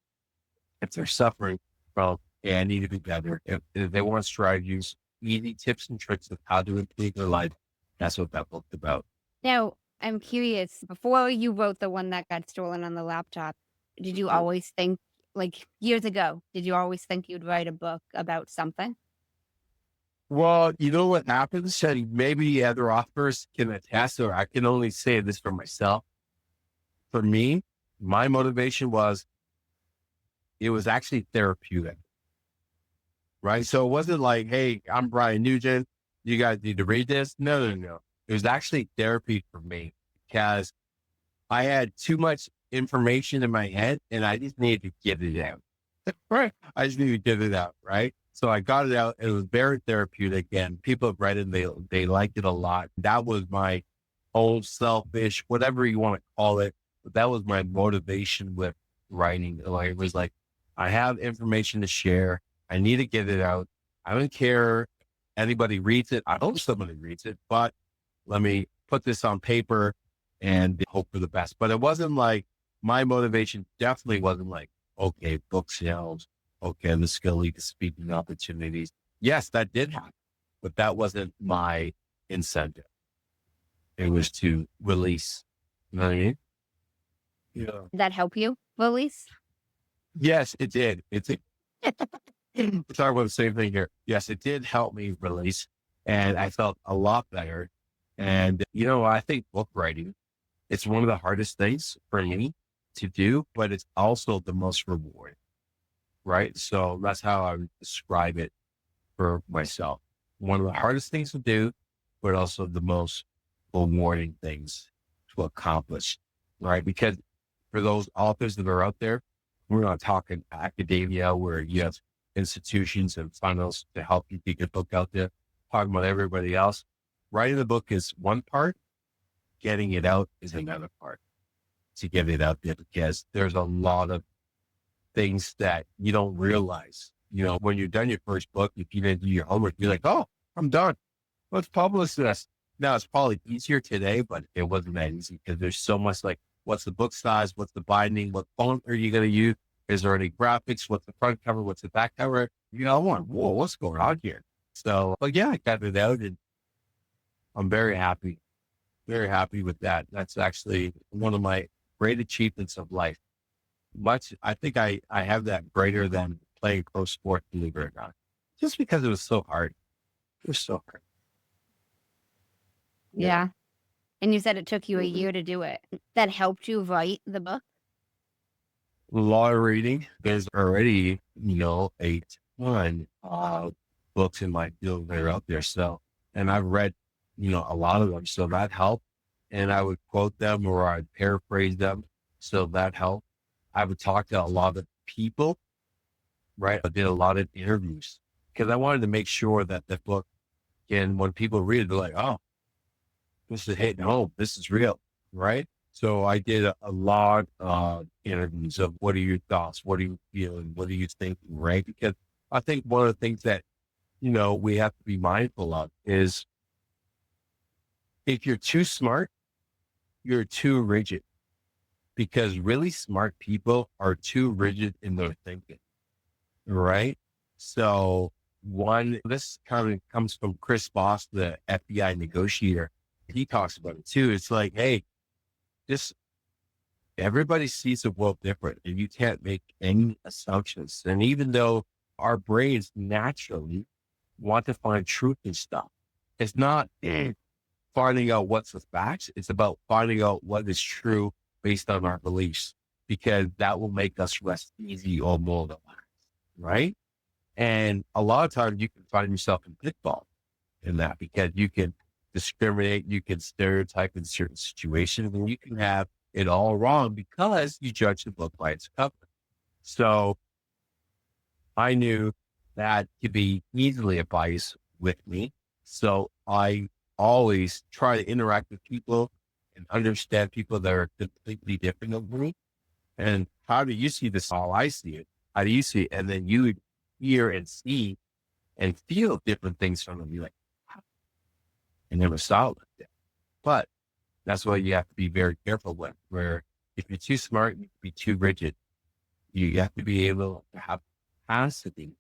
if they're suffering from, hey, I need to be better, if they want strategies, easy tips and tricks of how to improve their life. That's what that book's about. Now, I'm curious, before you wrote the one that got stolen on the laptop, did you always think, like years ago, did you always think you'd write a book about something? Well, you know what happens, and maybe other authors can attest, or I can only say this for myself. For me, my motivation was, it was actually therapeutic, right? So it wasn't like, hey, I'm Brian Nugent, you guys need to read this. No. It was actually therapy for me because I had too much information in my head and I just needed to get it out. Right. I just needed to get it out. Right. So I got it out. It was very therapeutic and people have read it and they liked it a lot. That was my own selfish, whatever you want to call it. But that was my motivation with writing. Like, it was like, I have information to share. I need to get it out. I don't care if anybody reads it. I hope somebody reads it, but let me put this on paper and hope for the best. But it wasn't like, my motivation definitely wasn't like, okay, book sales. Okay, this is going to lead to speaking opportunities. Yes, that did happen, but that wasn't my incentive. It was to release. You know what I mean? Yeah. Did that help you release? Yes, it did. Sorry about the same thing here. Yes, it did help me release and I felt a lot better. And, I think book writing, it's one of the hardest things for me to do, but it's also the most rewarding, right? So that's how I would describe it for myself. One of the hardest things to do, but also the most rewarding things to accomplish, right? Because for those authors that are out there, we're not talking academia where you have institutions and funnels to help you get your book out there. Talking about everybody else. Writing the book is one part. Getting it out is another part to get it out there because there's a lot of things that you don't realize. When you're done your first book, if you didn't do your homework, you're like, oh, I'm done. Let's publish this. Now it's probably easier today, but it wasn't that easy because there's so much like, what's the book size? What's the binding? What font are you going to use? Is there any graphics? What's the front cover? What's the back cover? I'm like, whoa, what's going on here? So, but yeah, I got it out and I'm very happy with that. That's actually one of my great achievements of life. I think I have that greater than playing pro sport, believe it or not, just because it was so hard. It was so hard. Yeah. And you said it took you a year to do it. That helped you write the book? A lot of reading. There's already, a ton of books in my field that are out there. So, and I've read, a lot of them. So that helped. And I would quote them or I'd paraphrase them. So that helped. I would talk to a lot of people, right? I did a lot of interviews because I wanted to make sure that the book, and when people read it, they're like, oh, this is hitting home. This is real, right? So I did a lot of interviews of what are your thoughts? What are you feeling? What are you thinking? Right. Because I think one of the things that, we have to be mindful of is if you're too smart, you're too rigid, because really smart people are too rigid in their thinking. Right. So this kind of comes from Chris Voss, the FBI negotiator. He talks about it too. It's like, hey, just everybody sees the world different and you can't make any assumptions. And even though our brains naturally want to find truth in stuff, it's not finding out what's the facts. It's about finding out what is true based on our beliefs, because that will make us rest easy or more relaxed. Right. And a lot of times you can find yourself in pitfall in that, because you can discriminate, you can stereotype in certain situations, and you can have it all wrong because you judge the book by its cover. So I knew that could be easily a bias with me. So I always try to interact with people and understand people that are completely different than me. And how do you see this? How I see it. How do you see it? And then you hear and see and feel different things from them. You're like, wow, I never saw it like that. But that's why you have to be very careful with, where if you're too smart, you can be too rigid. You have to be able to have capacity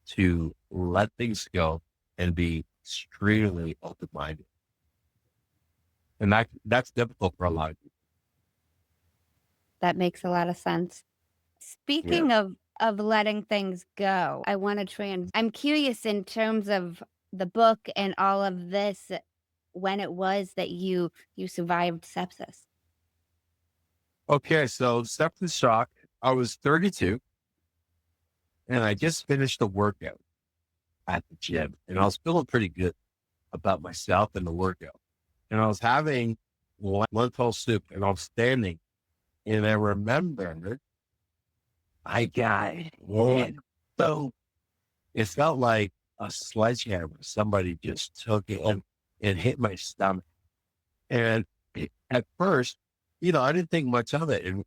to let things go and be extremely open-minded. And that's difficult for a lot of people. That makes a lot of sense. Speaking of letting things go, I want to I'm curious in terms of the book and all of this, when it was that you survived sepsis. Okay, so septic shock, I was 32 and I just finished a workout at the gym, and I was feeling pretty good about myself and the workout. And I was having lentil soup, and I was standing, and I remember I got one. So it felt like a sledgehammer. Somebody just took it and hit my stomach. And at first, I didn't think much of it. And,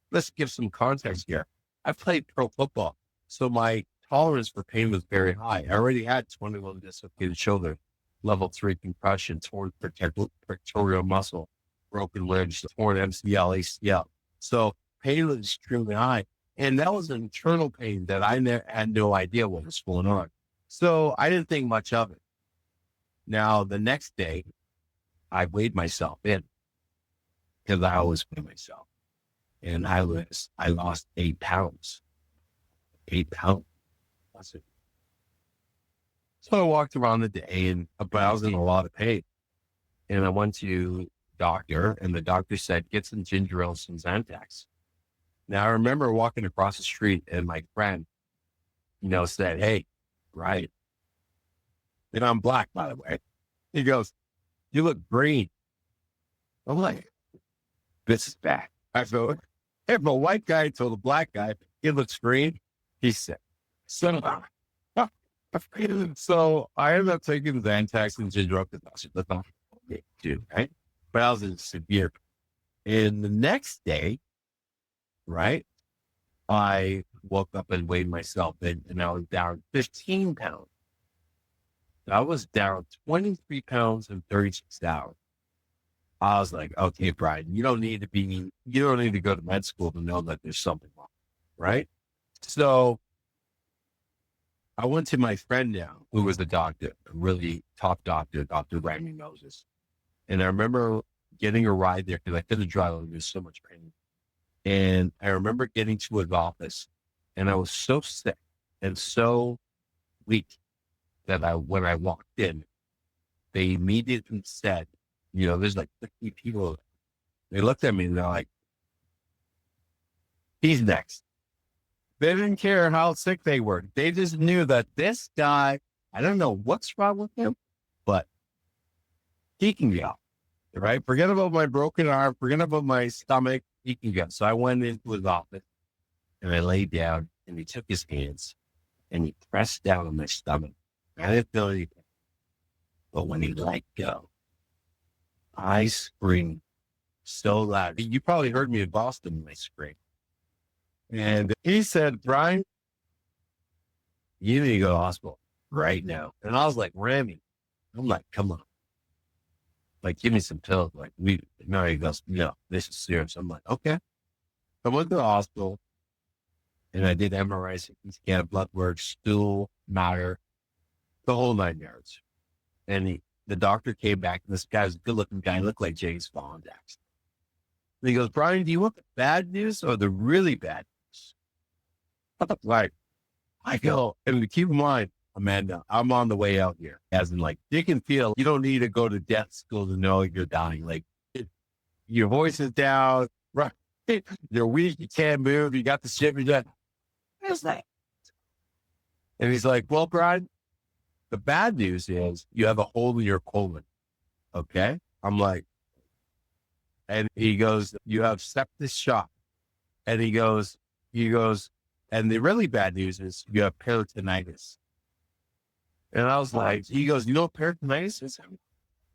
let's give some context here. I played pro football, so my tolerance for pain was very high. I already had 21 dislocated shoulder, level 3 concussion, torn pectoral muscle, broken ribs, torn MCL, ACL. So pain was extremely high. And that was an internal pain that I had no idea what was going on. So I didn't think much of it. Now, the next day, I weighed myself in, because I always weigh myself. And I lost 8 pounds. 8 pounds. That's it. So I walked around the day, but I was in a lot of pain. And I went to the doctor, and the doctor said, get some ginger ale and some Xanax. Now I remember walking across the street, and my friend, said, hey, right. And I'm black, by the way. He goes, you look green. I'm like, this is bad. I thought, if a white guy told a black guy he looks green, he's sick. So I ended up taking Xanax and ginger ale, because I said, that's not dude, right? But I was in severe. And the next day, right, I woke up and weighed myself in, and I was down 15 pounds. I was down 23 pounds in 36 hours. I was like, okay, Brian, you don't need to go to med school to know that there's something wrong, right? So I went to my friend now, who was a doctor, a really top doctor, Dr. Randy Moses. And I remember getting a ride there, because I couldn't drive. There was so much pain. And I remember getting to his office, and I was so sick and so weak that when I walked in, they immediately said, there's like 50 people. They looked at me and they're like, he's next. They didn't care how sick they were. They just knew that this guy, I don't know what's wrong with him, but he can go, right? Forget about my broken arm. Forget about my stomach. He can go. So I went into his office, and I laid down, and he took his hands and he pressed down on my stomach. I didn't feel anything. But when he let go, I screamed so loud. You probably heard me in Boston when I screamed. And he said, Brian, you need to go to the hospital right now. And I was like, Remy, I'm like, come on. Like, give me some pills. Like, no, he goes, no, this is serious. I'm like, okay. I went to the hospital and I did MRI, CT scan, blood work, stool, matter, the whole 9 yards. And the doctor came back, and this guy's a good looking guy, looked like James Bond, actually. And he goes, Brian, do you want the bad news or the really bad news? Like, I go, and keep in mind, Amanda, I'm on the way out here. As in, like, you can feel you don't need to go to death school to know you're dying. Like, your voice is down, right? You're weak, you can't move, you got the shit, you're done. What's that? And he's like, well, Brian, the bad news is you have a hole in your colon. Okay. I'm like, and he goes, you have septic shock. And he goes, and the really bad news is you have peritonitis. And I was like, he goes, you know what peritonitis is?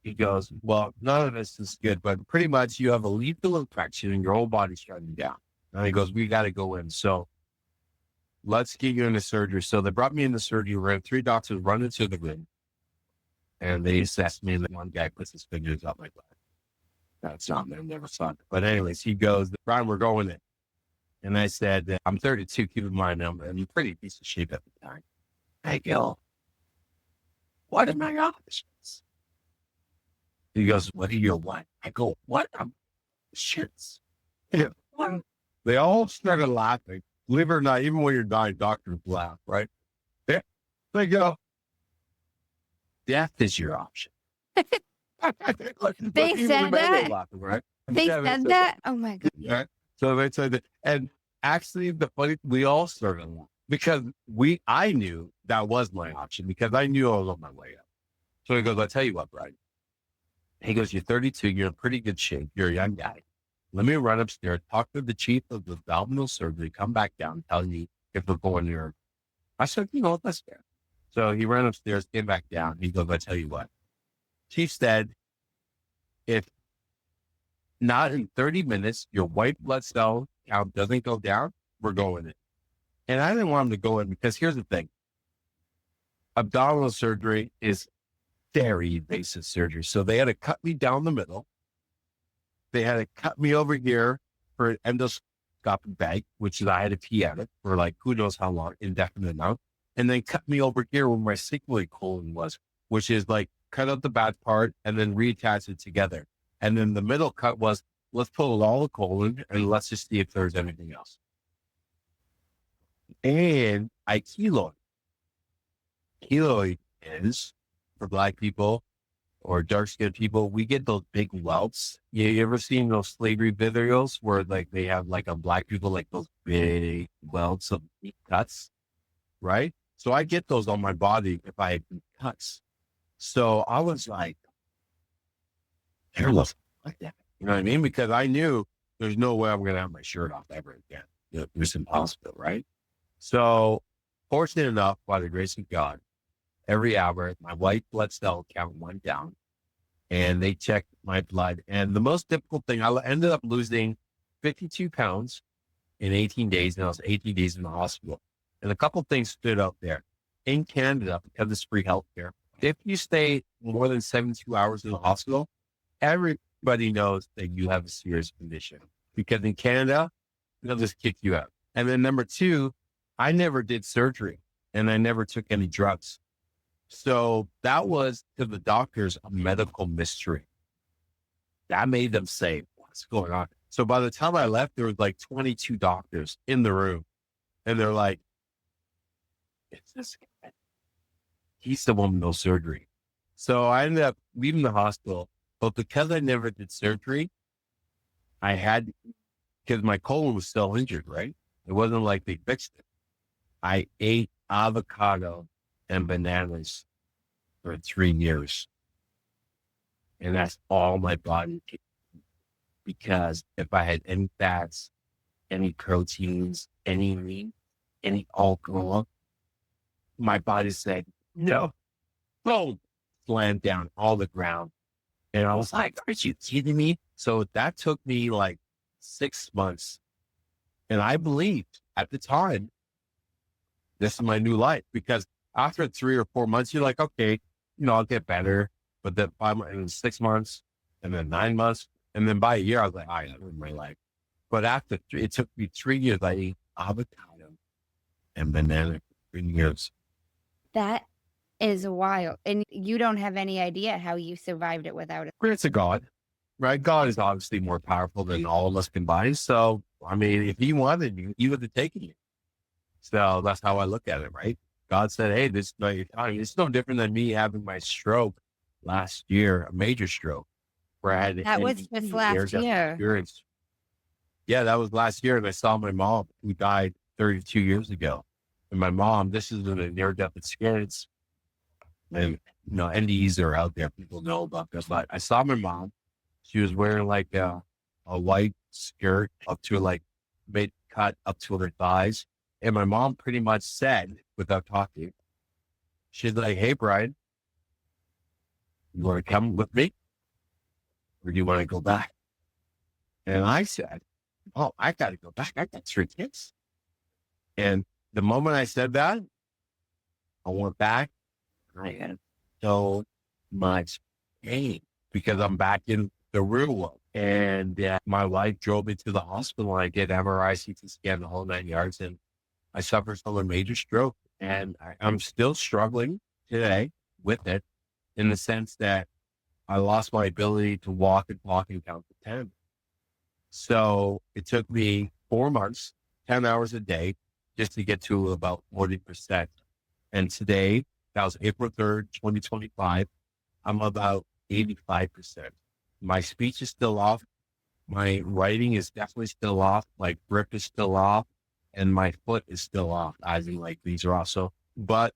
He goes, well, none of this is good, but pretty much you have a lethal infection and your whole body's shutting down. And he goes, we got to go in. So let's get you into surgery. So they brought me into surgery room. 3 doctors run into the room and they assessed me. And one guy puts his fingers up my butt. That's not, I never saw it. But anyways, he goes, Brian, we're going in. And I said, I'm 32, keep in mind, I'm a pretty piece of shape at the time. I go, what are my options? He goes, what are your what? I go, what? I'm shits. Yeah. What? They all started laughing. Believe it or not, even when you're dying, doctors laugh, right? They go, death is your option. They said that? Laughing, right? They said that? Oh my God. Right? So they said that. And actually, we all started laughing because I knew that was my option because I knew I was on my way up. So he goes, I'll tell you what, Brian. He goes, you're 32, you're in pretty good shape. You're a young guy. Let me run upstairs, talk to the chief of the abdominal surgery, come back down, tell me if we're going there. I said, you know what, let's go. So he ran upstairs, came back down. He goes, I tell you what. Chief said, if not in 30 minutes, your white blood cell count doesn't go down, we're going in. And I didn't want him to go in because here's the thing. Abdominal surgery is very invasive surgery. So they had to cut me down the middle. They had to cut me over here for an endoscopic bag, which is I had to pee at it for like who knows how long, indefinite amount. And then cut me over here where my sigmoid colon was, which is like cut out the bad part and then reattach it together. And then the middle cut was, let's pull all the colon and let's just see if there's anything else. And I keloid. Keloid is, for Black people or dark-skinned people, we get those big welts. You ever seen those slavery videos where like they have like on Black people, like those big welts of deep cuts, right? So I get those on my body if I have deep cuts. So I was like, hairless like that. You know what I mean? Because I knew there's no way I'm going to have my shirt off ever again. It was impossible, right? So fortunate enough, by the grace of God, every hour, my white blood cell count went down and they checked my blood. And the most difficult thing, I ended up losing 52 pounds in 18 days. And I was 18 days in the hospital. And a couple things stood out there. In Canada, because it's free healthcare, if you stay more than 72 hours in the hospital, everybody knows that you have a serious condition. Because in Canada, they'll just kick you out. And then number 2, I never did surgery and I never took any drugs. So that was to the doctors a medical mystery. That made them say, what's going on? So by the time I left, there was like 22 doctors in the room and they're like, it's this guy. He's the one with no surgery. So I ended up leaving the hospital, but because I never did surgery, because my colon was still injured, right? It wasn't like they fixed it. I ate avocado and bananas for 3 years. And that's all my body did. Because if I had any fats, any proteins, any meat, any alcohol, my body said, no, boom, slammed down all the ground. And I was like, are you kidding me? So that took me like 6 months. And I believed at the time, this is my new life, because after 3 or 4 months, you're like, okay, I'll get better. But then 5 months, and then 6 months, and then 9 months. And then by a year, I was like, I ruined my life. But it took me 3 years. I ate avocado and banana for 3 years. That is wild. And you don't have any idea how you survived it without it. Grace of God, right? God is obviously more powerful than all of us combined. So, I mean, if he wanted you, he would have taken you. So that's how I look at it, right? God said, hey, this is not your time. It's no different than me having my stroke last year, a major stroke, where I had That was just last year. experience. Yeah, that was last year. And I saw my mom, who died 32 years ago. And my mom, this is a near-death experience. And, NDEs are out there. People know about this. But I saw my mom. She was wearing like a white skirt up to like mid-cut up to her thighs. And my mom pretty much said, without talking, she's like, hey, Brian, you want to come with me? Or do you want to go back? And I said, oh, I got to go back. I got 3 kids. And the moment I said that, I went back. I had so much pain because I'm back in the real world. And my wife drove me to the hospital. And I did MRI, CT scan, the whole 9 yards. And I suffered from a major stroke. And I'm still struggling today with it, in the sense that I lost my ability to walk and talk and count to 10. So it took me 4 months, 10 hours a day, just to get to about 40%. And today, that was April 3rd, 2025, I'm about 85%. My speech is still off. My writing is definitely still off. My grip is still off. And my foot is still off, as in like these are also. But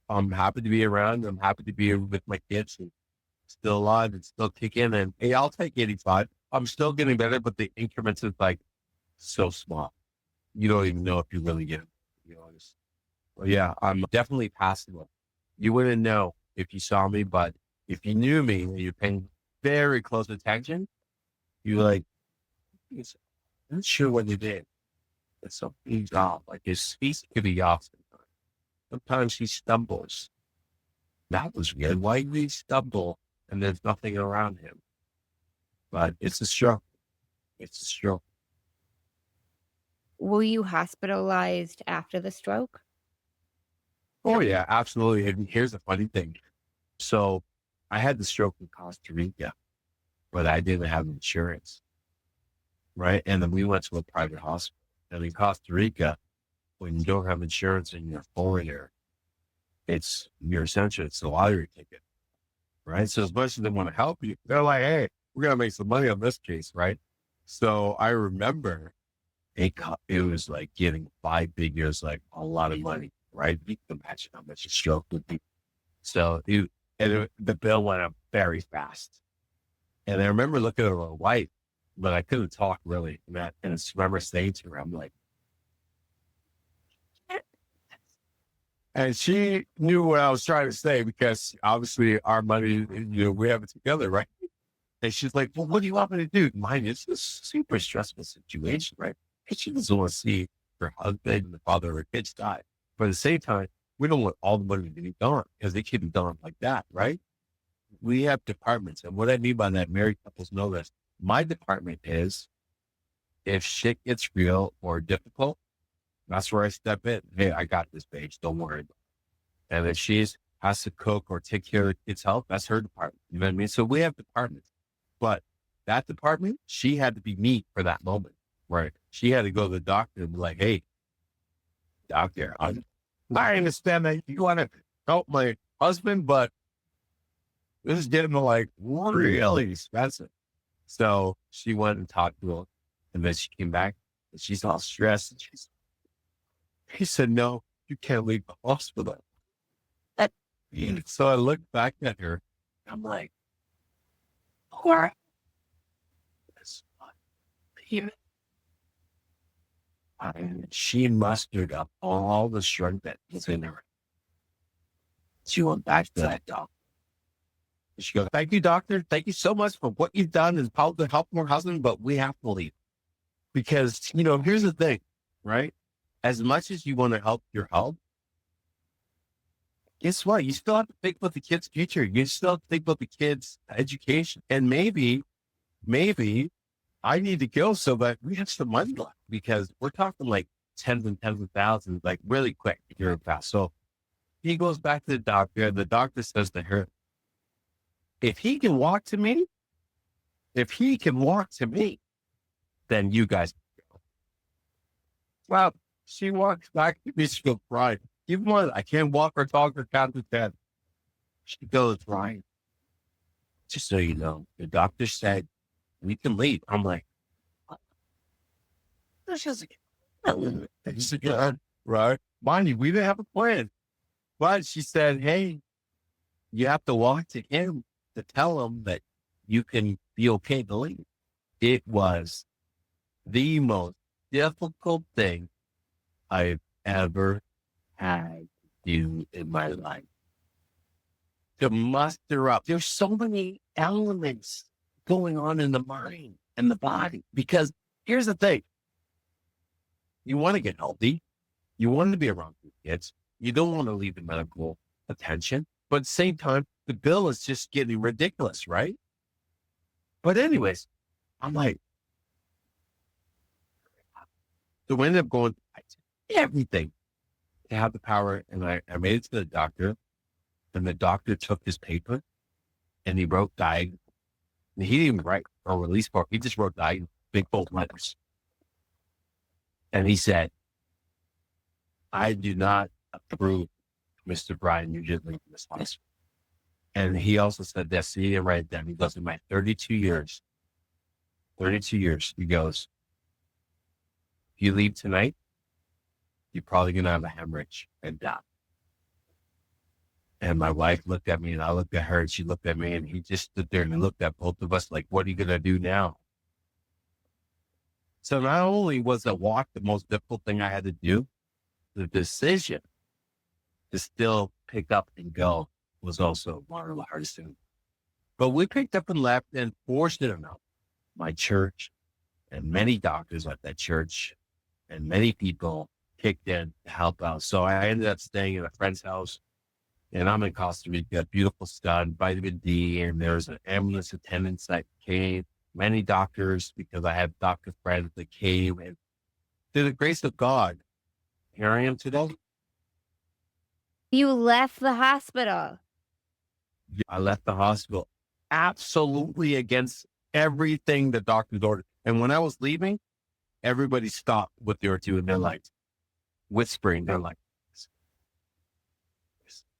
I'm happy to be around. I'm happy to be with my kids and still alive and still kicking. And hey, I'll take 85. I'm still getting better, but the increments is like so small. You don't even know if you really get it. Well, yeah, I'm definitely past it. You wouldn't know if you saw me, but if you knew me and you're paying very close attention, you're like, I'm not sure what you did. It's something's off. Like his speech could be off sometimes. Sometimes he stumbles. That was weird. Why did he stumble and there's nothing around him? But it's a stroke. It's a stroke. Were you hospitalized after the stroke? Oh, yeah, absolutely. And here's the funny thing. So I had the stroke in Costa Rica, but I didn't have insurance. Right. And then we went to a private hospital. And in Costa Rica, when you don't have insurance and you're a foreigner, it's a lottery ticket. Right. So as much as they want to help you, they're like, hey, we're going to make some money on this case. Right. So I remember it was like getting 5 figures, like a lot of money. Right. You can imagine how much a stroke would be. So the bill went up very fast. And I remember looking at my wife, but I couldn't talk really. And I remember saying to her, I'm like, and she knew what I was trying to say, because obviously our money, we have it together, right? And she's like, well, what do you want me to do? Mind you, it's a super stressful situation, right? And she doesn't want to see her husband and the father of her kids die. But at the same time, we don't want all the money to be gone, because they can't be gone like that, right? We have departments. And what I mean by that, married couples know this. My department is, if shit gets real or difficult, that's where I step in. Hey, I got this, babes. Don't worry. And if she has to cook or take care of the kids' health, that's her department. You know what I mean? So we have departments. But that department, she had to be me for that moment, right? She had to go to the doctor and be like, hey, doctor, I understand that you want to help my husband, but this is getting like really expensive. So she went and talked to him, and then she came back and she's all stressed. And he said, no, you can't leave the hospital. So I looked back at her. I'm like, what? And she mustered up all the strength that was in her. She went back to that doctor. And she goes, thank you, doctor. Thank you so much for what you've done and how to help my husband, but we have to leave. Because, here's the thing, right? As much as you want to help your health, guess what? You still have to think about the kid's future. You still have to think about the kid's education. And maybe I need to go so that we have some money left, because we're talking like tens and tens of thousands, like really quick here and fast. So he goes back to the doctor, and the doctor says to her, if he can walk to me, then you guys can go. Well, she walks back to me. She goes, Brian, even one, I can't walk or talk or count to 10. She goes, Brian, just so you know, the doctor said we can leave. I'm like, what? She's like, right? Mind you, we didn't have a plan. But she said, hey, you have to walk to him to tell him that you can be okay to leave. It was the most difficult thing I've ever had to do in my life. To muster up. There's so many elements going on in the mind and the body. Because here's the thing. You want to get healthy. You want to be around your kids. You don't want to leave the medical attention. But at the same time, the bill is just getting ridiculous, right? But anyways, I'm like, so we ended up going everything to have the power. And I made it to the doctor, and the doctor took his paper and he wrote diagnosis. And he didn't even write or release part. He just wrote diagnosis, big bold letters. And he said, I do not approve Mr. Brian Nugent leaving this hospital. And he also said this. He didn't write it down. He goes, in my 32 years, he goes, if you leave tonight, you're probably going to have a hemorrhage and die. And my wife looked at me, and I looked at her, and she looked at me, and he just stood there and he looked at both of us like, what are you going to do now? So not only was the walk the most difficult thing I had to do, the decision to still pick up and go was also one of the hardest things. But we picked up and left, and fortunate enough, my church and many doctors at that church and many people kicked in to help out. So I ended up staying at a friend's house, and I'm in Costa Rica, beautiful sun, vitamin D, and there's an ambulance attendants that came, many doctors, because I have doctor friends that came, and through the grace of God, here I am today. You left the hospital. I left the hospital absolutely against everything the doctors ordered. And when I was leaving, everybody stopped what they were doing. They're like whispering. They're like,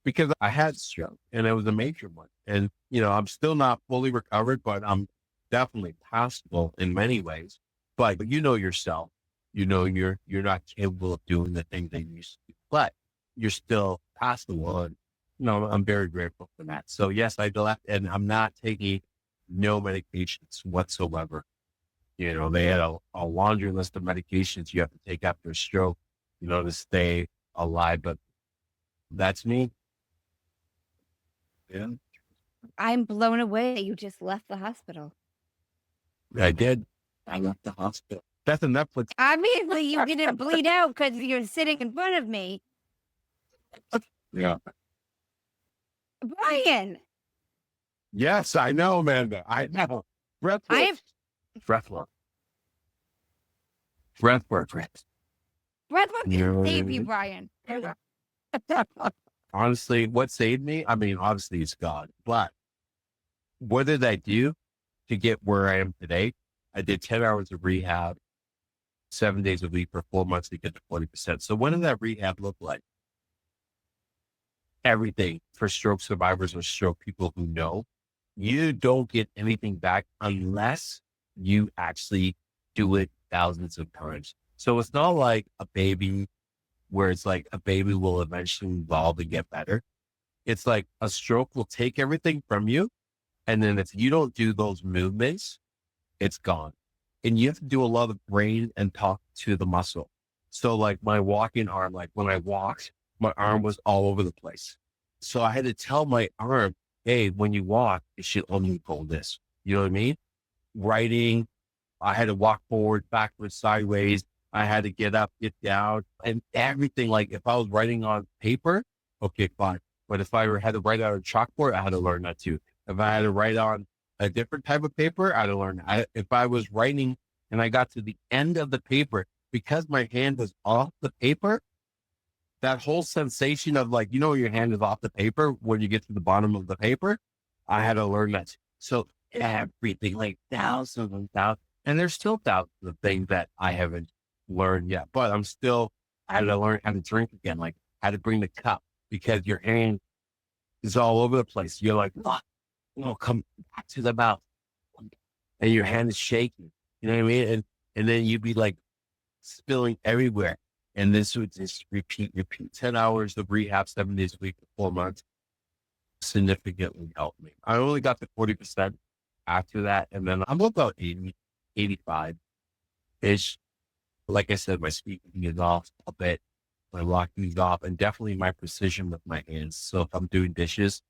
because I had stroke, and it was a major one. And, I'm still not fully recovered, but I'm definitely passable in many ways. But you know yourself, you're not capable of doing the things that you used to do, but you're still passable. And, I'm very grateful for that. So yes, I left, and I'm not taking no medications whatsoever. They had a laundry list of medications you have to take after a stroke, to stay alive. But that's me. Yeah. I'm blown away that you just left the hospital. I did. I left the hospital. That's a Netflix. Obviously, you didn't bleed out because you're sitting in front of me. Yeah. Brian. Yes, I know, Amanda. I know. Breathwork. Breathwork. Breathwork can save you, Brian. Honestly, what saved me? I mean, obviously it's God, but what did I do to get where I am today? I did 10 hours of rehab, 7 days a week for 4 months to get to 40%. So what did that rehab look like? Everything for stroke survivors or stroke people who know you don't get anything back unless you actually do it thousands of times. So it's not like a baby where it's like a baby will eventually evolve and get better. It's like a stroke will take everything from you. And then if you don't do those movements, it's gone. And you have to do a lot of brain and talk to the muscle. So like my walking arm, like when I walked, my arm was all over the place. So I had to tell my arm, hey, when you walk, it should only go this. You know what I mean? Writing, I had to walk forward, backwards, sideways. I had to get up, get down, and everything. Like if I was writing on paper, okay, fine. But if I had to write on a chalkboard, I had to learn that too. If I had to write on a different type of paper, I had to learn. If I was writing and I got to the end of the paper, because my hand was off the paper, that whole sensation of like, your hand is off the paper when you get to the bottom of the paper, I had to learn that. So everything, like thousands and thousands, and there's still thousands of things that I haven't learned yet, but I had to learn how to drink again, like how to bring the cup because your hand is all over the place. You're like, oh, come back to the mouth and your hand is shaking. You know what I mean? And then you'd be like spilling everywhere. And this would just repeat, 10 hours of rehab, 7 days a week for 4 months significantly helped me. I only got to 40% after that. And then I'm about 80, 85-ish. Like I said, my speaking is off a bit. My walking is off, and definitely my precision with my hands. So if I'm doing dishes,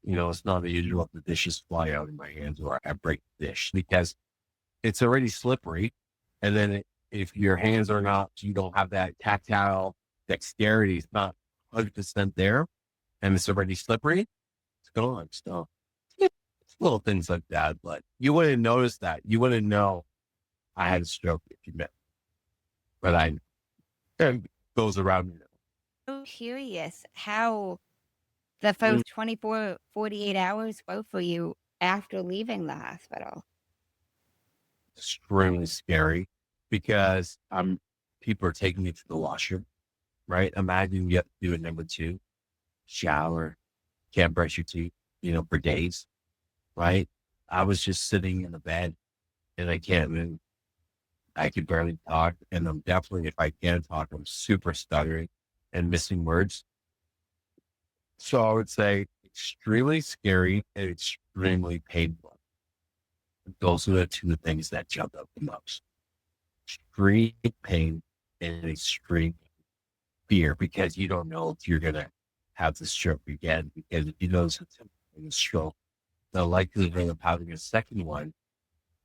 it's not unusual if the dishes fly out in my hands or I break the dish because it's already slippery. And then if your hands are not, you don't have that tactile dexterity, it's not 100% there, and it's already slippery, it's gone. So it's little things like that, but you wouldn't notice that. You wouldn't know I had a stroke if you met, but and goes around me. So curious how the first 24, 48 hours go for you after leaving the hospital. Extremely scary because people are taking me to the washroom, right? Imagine you have to do it number 2, shower, can't brush your teeth, for days, right? I was just sitting in the bed and I can't move. I could barely talk. And I'm definitely, if I can talk, I'm super stuttering and missing words. So I would say extremely scary and extremely painful. Those are the 2 things that jump up the most. Extreme pain and extreme fear because you don't know if you're going to have the stroke again. Because if you know it's a stroke, the likelihood of having a second one,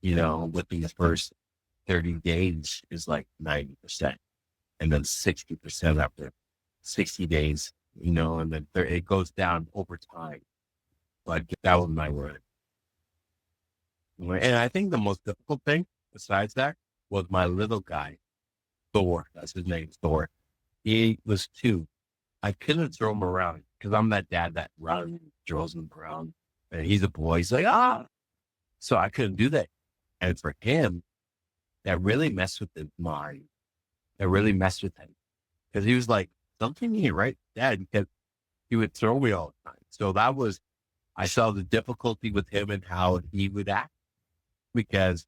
within the first 30 days is like 90%. And then 60% after 60 days, and then it goes down over time. But that was my word. And I think the most difficult thing besides that was my little guy, Thor. That's his name, Thor. He was 2. I couldn't throw him around because I'm that dad that runs, throws him around. And he's a boy. He's like, ah. So I couldn't do that. And for him, that really messed with his mind. That really messed with him. Because he was like, something ain't right, Dad, because he would throw me all the time. So I saw the difficulty with him and how he would act. Because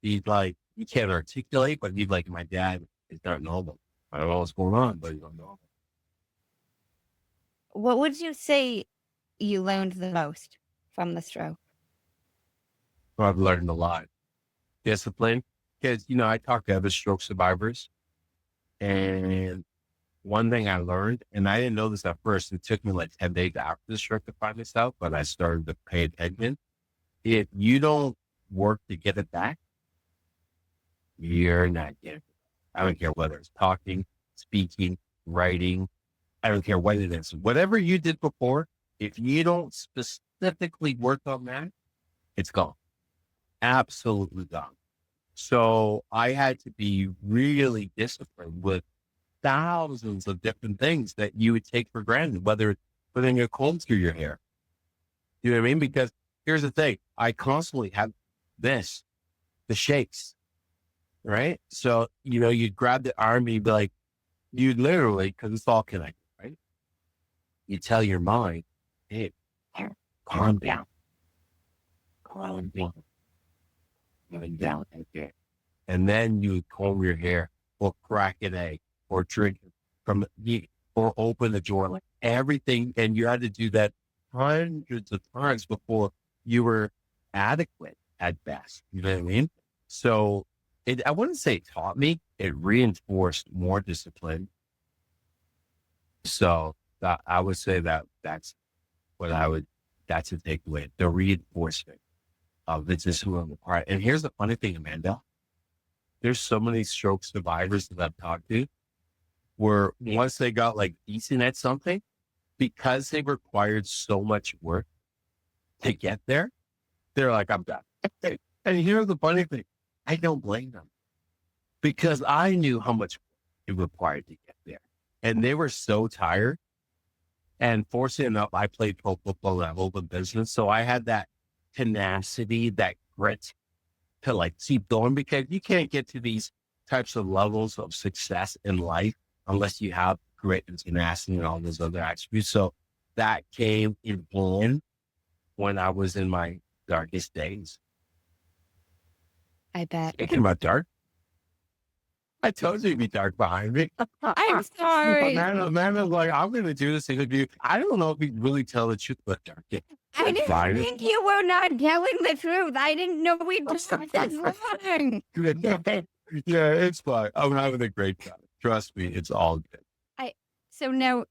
he's like, he can't articulate, but he's like, my dad is not normal. I don't know what's going on, but he's not normal. What would you say you learned the most from the stroke? So I've learned a lot. Discipline. Because, I talk to other stroke survivors. And one thing I learned, and I didn't know this at first, it took me like 10 days after the stroke to find this out, but I started to pay attention. If you don't work to get it back, you're not getting it. I don't care whether it's talking, speaking, writing. I don't care what it is. Whatever you did before, if you don't specifically work on that, it's gone. Absolutely gone. So I had to be really disciplined with thousands of different things that you would take for granted, whether it's putting a comb through your hair. You know what I mean? Because here's the thing. I constantly have the shakes, right? So, you'd grab the arm and you'd be like, you literally, because it's all connected, right? You tell your mind, hey, calm down. Calm down. Calm down. Okay. And then you comb your hair or crack an egg or drink or open the door, like everything. And you had to do that hundreds of times before you were adequate at best. You know what I mean? So I wouldn't say it taught me, it reinforced more discipline. So I would say that's what I would That's a takeaway. The reinforcement of this is who I'm a part. And here's the funny thing, Amanda. There's so many stroke survivors that I've talked to where once they got like decent at something, because they required so much work to get there, they're like, I'm done. And here's the funny thing. I don't blame them because I knew how much it required to get there. And they were so tired. And fortunately enough, I played pro football level of business. So I had that tenacity, that grit to like keep going because you can't get to these types of levels of success in life unless you have grit and tenacity and all those other attributes. So that came in hand when I was in my darkest days. I bet. Thinking about dark. I told you it'd be dark behind me. I'm sorry. Amanda's like, I'm going to do this interview. I don't know if we really tell the truth about dark. I didn't think you were not telling the truth. I didn't know we'd start this long. Yeah, it's fine. I'm having a great time. Trust me, it's all good. So now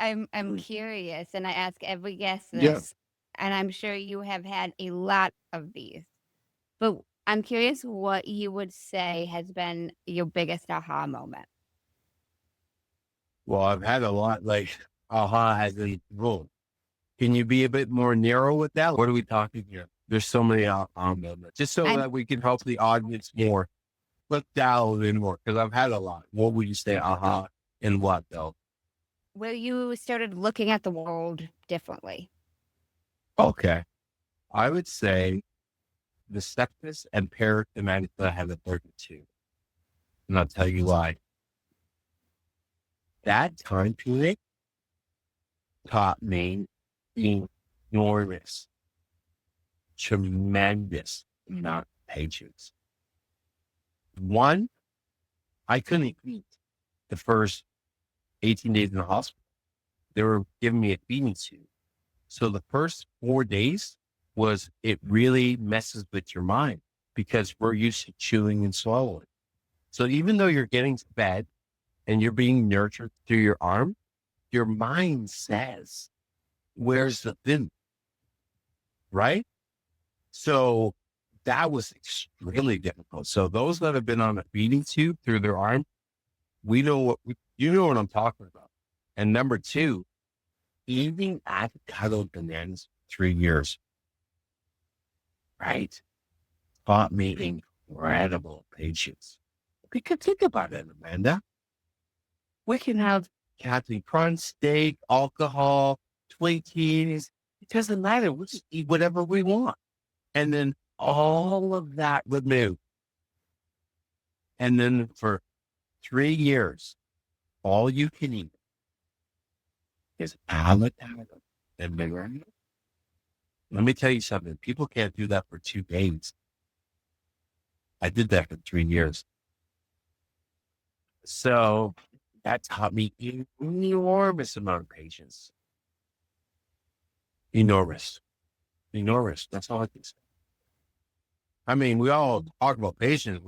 I'm curious, and I ask every guest this, Yeah. and I'm sure you have had a lot of these, but I'm curious what you would say has been your biggest aha moment. Well, I've had a lot like aha as a rule. Can you be a bit more narrow with that? What are we talking here? There's so many aha moments, just so that we can help the audience more. Let's dial in more because I've had a lot. What would you say aha and what though? Where you started looking at the world differently. Okay. I would say the sepsis and paradigmatic that I have a 32. And I'll tell you why. That time period taught me enormous, tremendous amount of patience. One, I couldn't eat the first 18 days in the hospital. They were giving me a feeding tube. So the first 4 days it really messes with your mind because we're used to chewing and swallowing. So even though you're getting fed and you're being nurtured through your arm, your mind says, where's the thin? Right? So that was extremely difficult. So those that have been on a feeding tube through their arm, you know what I'm talking about. And number two, eating avocado bananas for 3 years, right? Taught me incredible patience. Because think about it, Amanda. We can have Captain Crunch, steak, alcohol, Twinkies. It doesn't matter. We'll just eat whatever we want. And then all of that removed. And then for 3 years, all you can eat is avocado and banana. Let me tell you something. People can't do that for 2 days. I did that for 3 years. So that taught me an enormous amount of patience. Enormous. That's all I can say. I mean, we all talk about patience.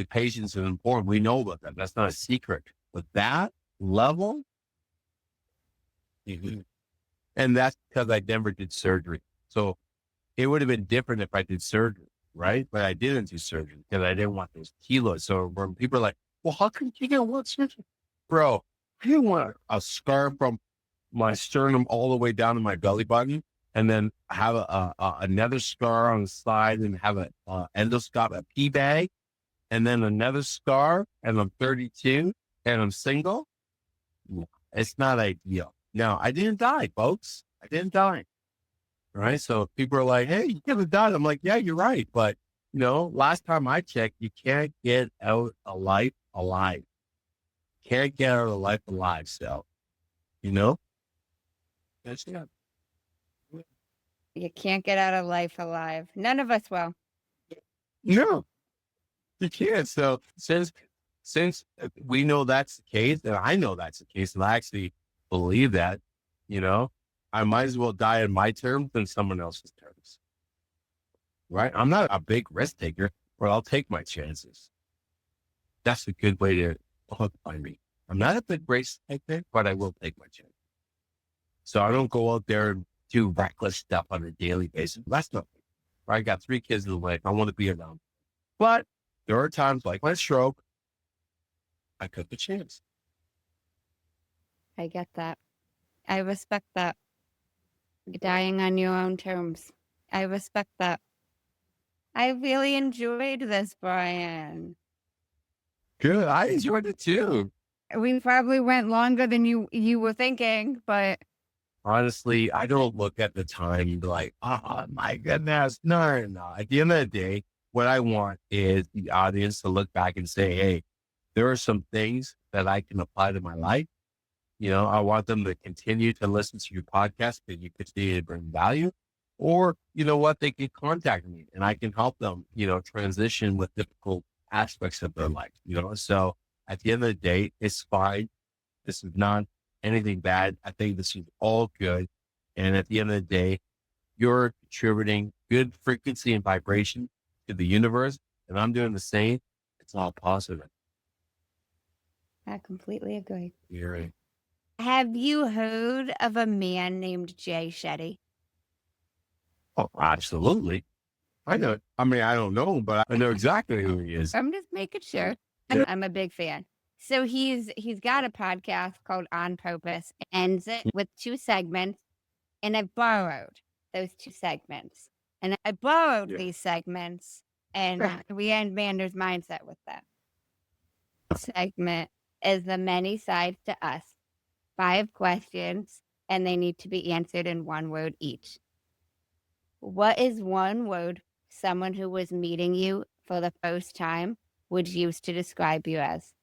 Patience is important. We know about that. That's not a secret. But that level, and that's because I never did surgery. So it would have been different if I did surgery, right? But I didn't do surgery because I didn't want those kilos. So when people are like, well, how come you don't want surgery? Bro, I didn't want a scar from my sternum all the way down to my belly button and then have another scar on the side and have an endoscope, a pee bag, and then another scar, and I'm 32 and I'm single. It's not ideal. No, I didn't die, folks. I didn't die. Right. So people are like, hey, you could have died. I'm like, yeah, you're right. But, last time I checked, you can't get out of life alive. Can't get out of life alive. So, that's it. You can't get out of life alive. None of us will. No, you can't. So since we know that's the case, and I know that's the case, and I actually believe that, I might as well die on my terms than someone else's terms. Right? I'm not a big risk taker, but I'll take my chances. That's a good way to hook by me. I'm not a big risk taker, but I will take my chance. So I don't go out there and do reckless stuff on a daily basis. That's not me. I got 3 kids in the way. I want to be around. But there are times like my stroke, I took the chance. I get that. I respect that. Dying on your own terms. I respect that. I really enjoyed this, Brian. Good. I enjoyed it too. We probably went longer than you were thinking, but Honestly, I don't look at the time and be like, oh my goodness. No. At the end of the day, what I want is the audience to look back and say, hey, there are some things that I can apply to my life. I want them to continue to listen to your podcast because you continue to bring value. Or, you know what, they can contact me and I can help them, transition with difficult aspects of their life, So at the end of the day, it's fine. This is not anything bad. I think this is all good. And at the end of the day, you're contributing good frequency and vibration to the universe. And I'm doing the same. It's all positive. I completely agree. You're right. Have you heard of a man named Jay Shetty? Oh, absolutely. I know. I mean, I don't know, but I know exactly who he is. I'm just making sure. Yeah. I'm a big fan. So he's got a podcast called On Purpose. It ends it with 2 segments, and I've borrowed those 2 segments. And I borrowed these segments, and we end Mander's Mindset with them. Segment is the many sides to us. 5 questions, and they need to be answered in 1 word each. What is 1 word someone who was meeting you for the first time would use to describe you as?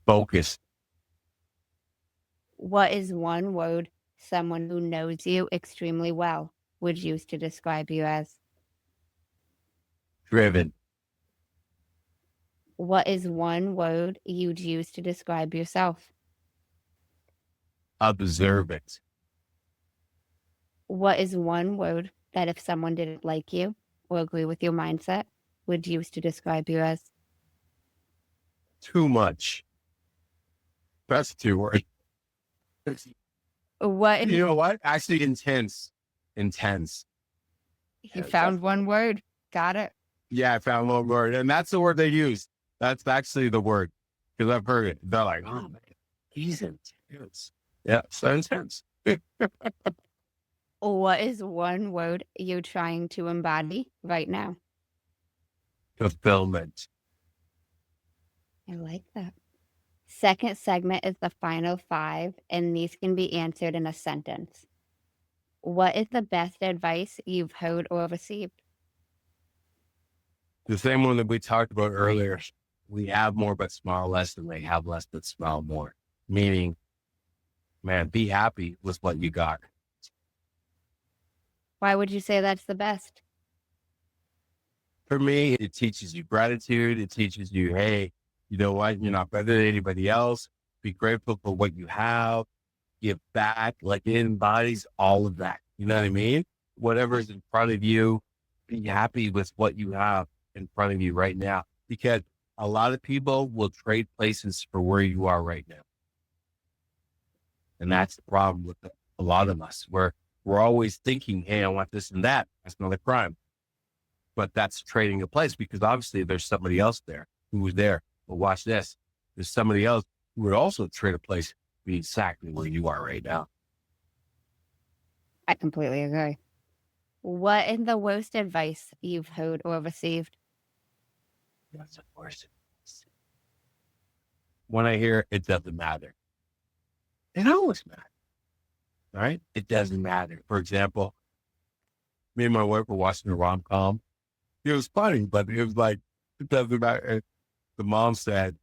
Focus. What is 1 word someone who knows you extremely well would use to describe you as? Driven. What is 1 word you'd use to describe yourself? Observant. What is 1 word that if someone didn't like you or agree with your mindset would use to describe you as? Too much. That's 2 words. What? You know what? Actually, intense. Intense. You found 1 word. Got it. Yeah, I found 1 word. And that's the word they use. That's actually the word. Because I've heard it. They're like, oh, man, he's intense. Yeah, so intense. What is 1 word you're trying to embody right now? Fulfillment. I like that. Second segment is the final 5, and these can be answered in a sentence. What is the best advice you've heard or received? The same one that we talked about earlier. We have more but smile less, and they have less but smile more. Meaning, man, be happy with what you got. Why would you say that's the best? For me, it teaches you gratitude. It teaches you, hey, you know what? You're not better than anybody else. Be grateful for what you have. Give back. Like it embodies all of that. You know what I mean? Whatever's in front of you, be happy with what you have in front of you right now. Because a lot of people will trade places for where you are right now. And that's the problem with a lot of us, where we're always thinking, hey, I want this and that. That's not a crime. But that's trading a place, because obviously there's somebody else there who was there. But watch this. There's somebody else who would also trade a place to be exactly where you are right now. I completely agree. What is the worst advice you've heard or received? That's the worst. When I hear it doesn't matter. It always matters. All right? It doesn't matter. For example, me and my wife were watching a rom-com. It was funny, but it was like, it doesn't matter. The mom said,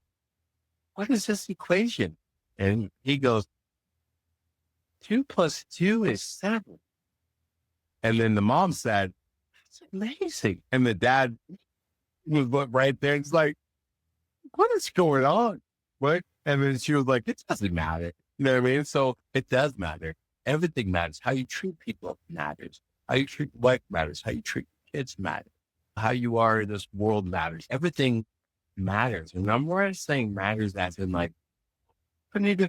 what is this equation? And he goes, 2 plus 2 is 7. And then the mom said, that's amazing. And the dad was right there. He's like, what is going on? What? And then she was like, it doesn't matter. You know what I mean? So it does matter. Everything matters. How you treat people matters. How you treat wife matters. How you treat kids matters. How you are in this world matters. Everything matters. And I'm more saying matters as in like, I need to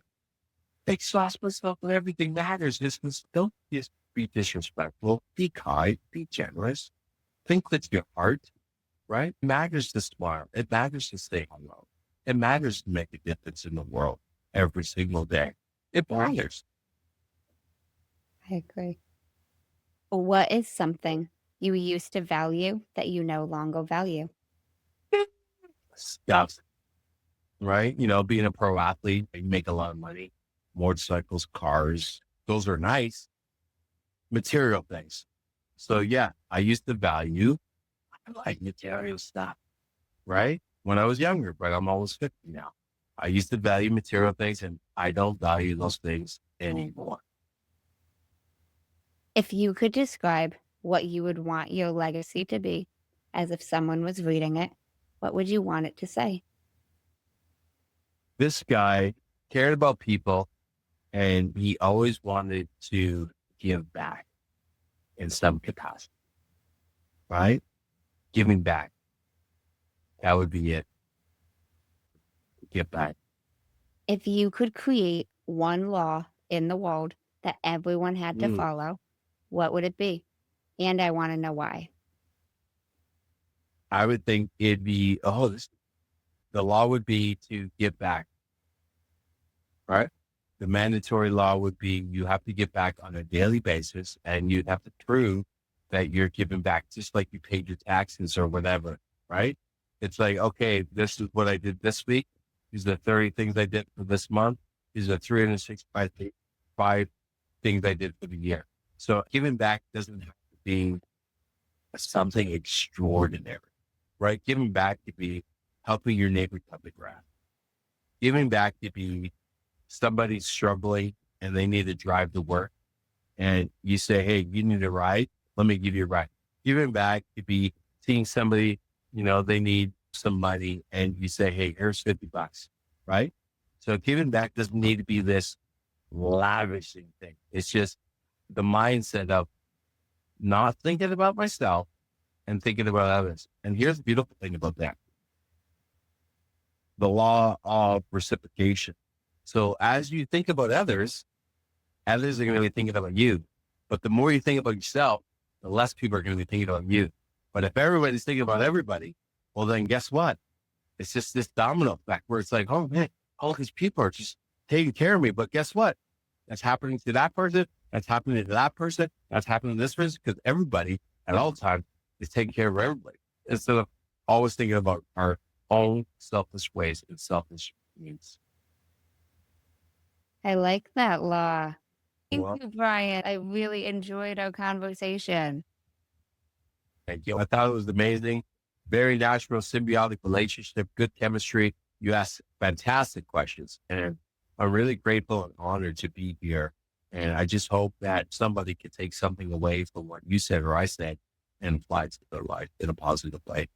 exhaust myself when everything matters. Don't just be disrespectful. Be kind. Be generous. Think with your heart, right? It matters to smile. It matters to stay hello. It matters to make a difference in the world every single day. It matters. I agree. What is something you used to value that you no longer value? Stuff, right? Being a pro athlete, you make a lot of money. Motorcycles, cars, those are nice. Material things. So yeah, I used to value, I like material stuff, right? When I was younger, but I'm almost 50 now. I used to value material things and I don't value those things anymore. If you could describe what you would want your legacy to be, as if someone was reading it, what would you want it to say? This guy cared about people and he always wanted to give back in some capacity, right? Giving back. That would be it. Give back. If you could create one law in the world that everyone had to follow, what would it be? And I want to know why. I would think it'd be, the law would be to give back, right? The mandatory law would be you have to give back on a daily basis and you'd have to prove that you're giving back just like you paid your taxes or whatever, right? It's like, okay, this is what I did this week. These are the 30 things I did for this month. These are 365 things I did for the year. So giving back doesn't have to be something extraordinary, right? Giving back could be helping your neighbor cut the grass. Giving back could be somebody's struggling and they need to drive to work. And you say, hey, you need a ride? Let me give you a ride. Giving back could be seeing somebody, they need some money and you say, hey, here's $50, right? So giving back doesn't need to be this lavishing thing. It's just the mindset of not thinking about myself and thinking about others. And here's the beautiful thing about that. The law of reciprocation. So as you think about others are going to be thinking about you. But the more you think about yourself, the less people are going to be thinking about you. But if everybody's thinking about everybody, well, then guess what? It's just this domino effect where it's like, oh man, all these people are just taking care of me. But guess what? That's happening to that person. That's happening to that person. That's happening to this person because everybody at all times is taking care of everybody. Instead of always thinking about our own selfish ways and selfish needs. I like that law. Thank Well, you, Brian. I really enjoyed our conversation. thank you. I thought it was amazing. Very natural, symbiotic relationship, good chemistry. You asked fantastic questions. And I'm really grateful and honored to be here. And I just hope that somebody can take something away from what you said or I said and apply it to their life in a positive way.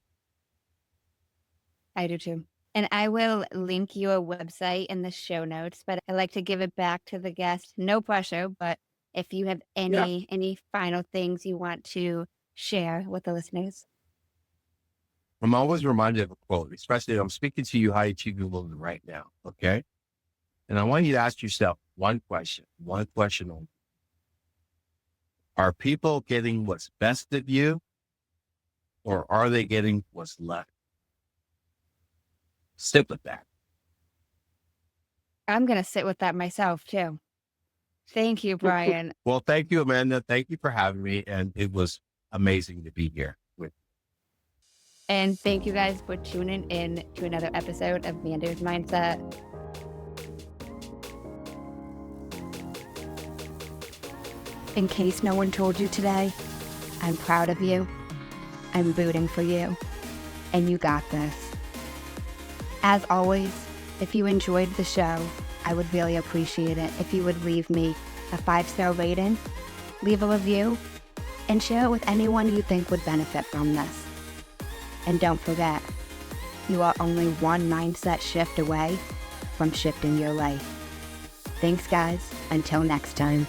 I do too. And I will link your website in the show notes, but I like to give it back to the guest. No pressure, but if you have any final things you want to share with the listeners. I'm always reminded of a quote, especially I'm speaking to you high achieving women right now. Okay. And I want you to ask yourself one question only. Are people getting what's best of you or are they getting what's left? Sit with that. I'm going to sit with that myself too. Thank you, Brian. Well, thank you, Amanda. Thank you for having me. And it was amazing to be here with you. And thank you guys for tuning in to another episode of Amanda's Mindset. In case no one told you today, I'm proud of you. I'm rooting for you. And you got this. As always, if you enjoyed the show, I would really appreciate it if you would leave me a 5-star rating, leave a review, and share it with anyone you think would benefit from this. And don't forget, you are only one mindset shift away from shifting your life. Thanks, guys. Until next time.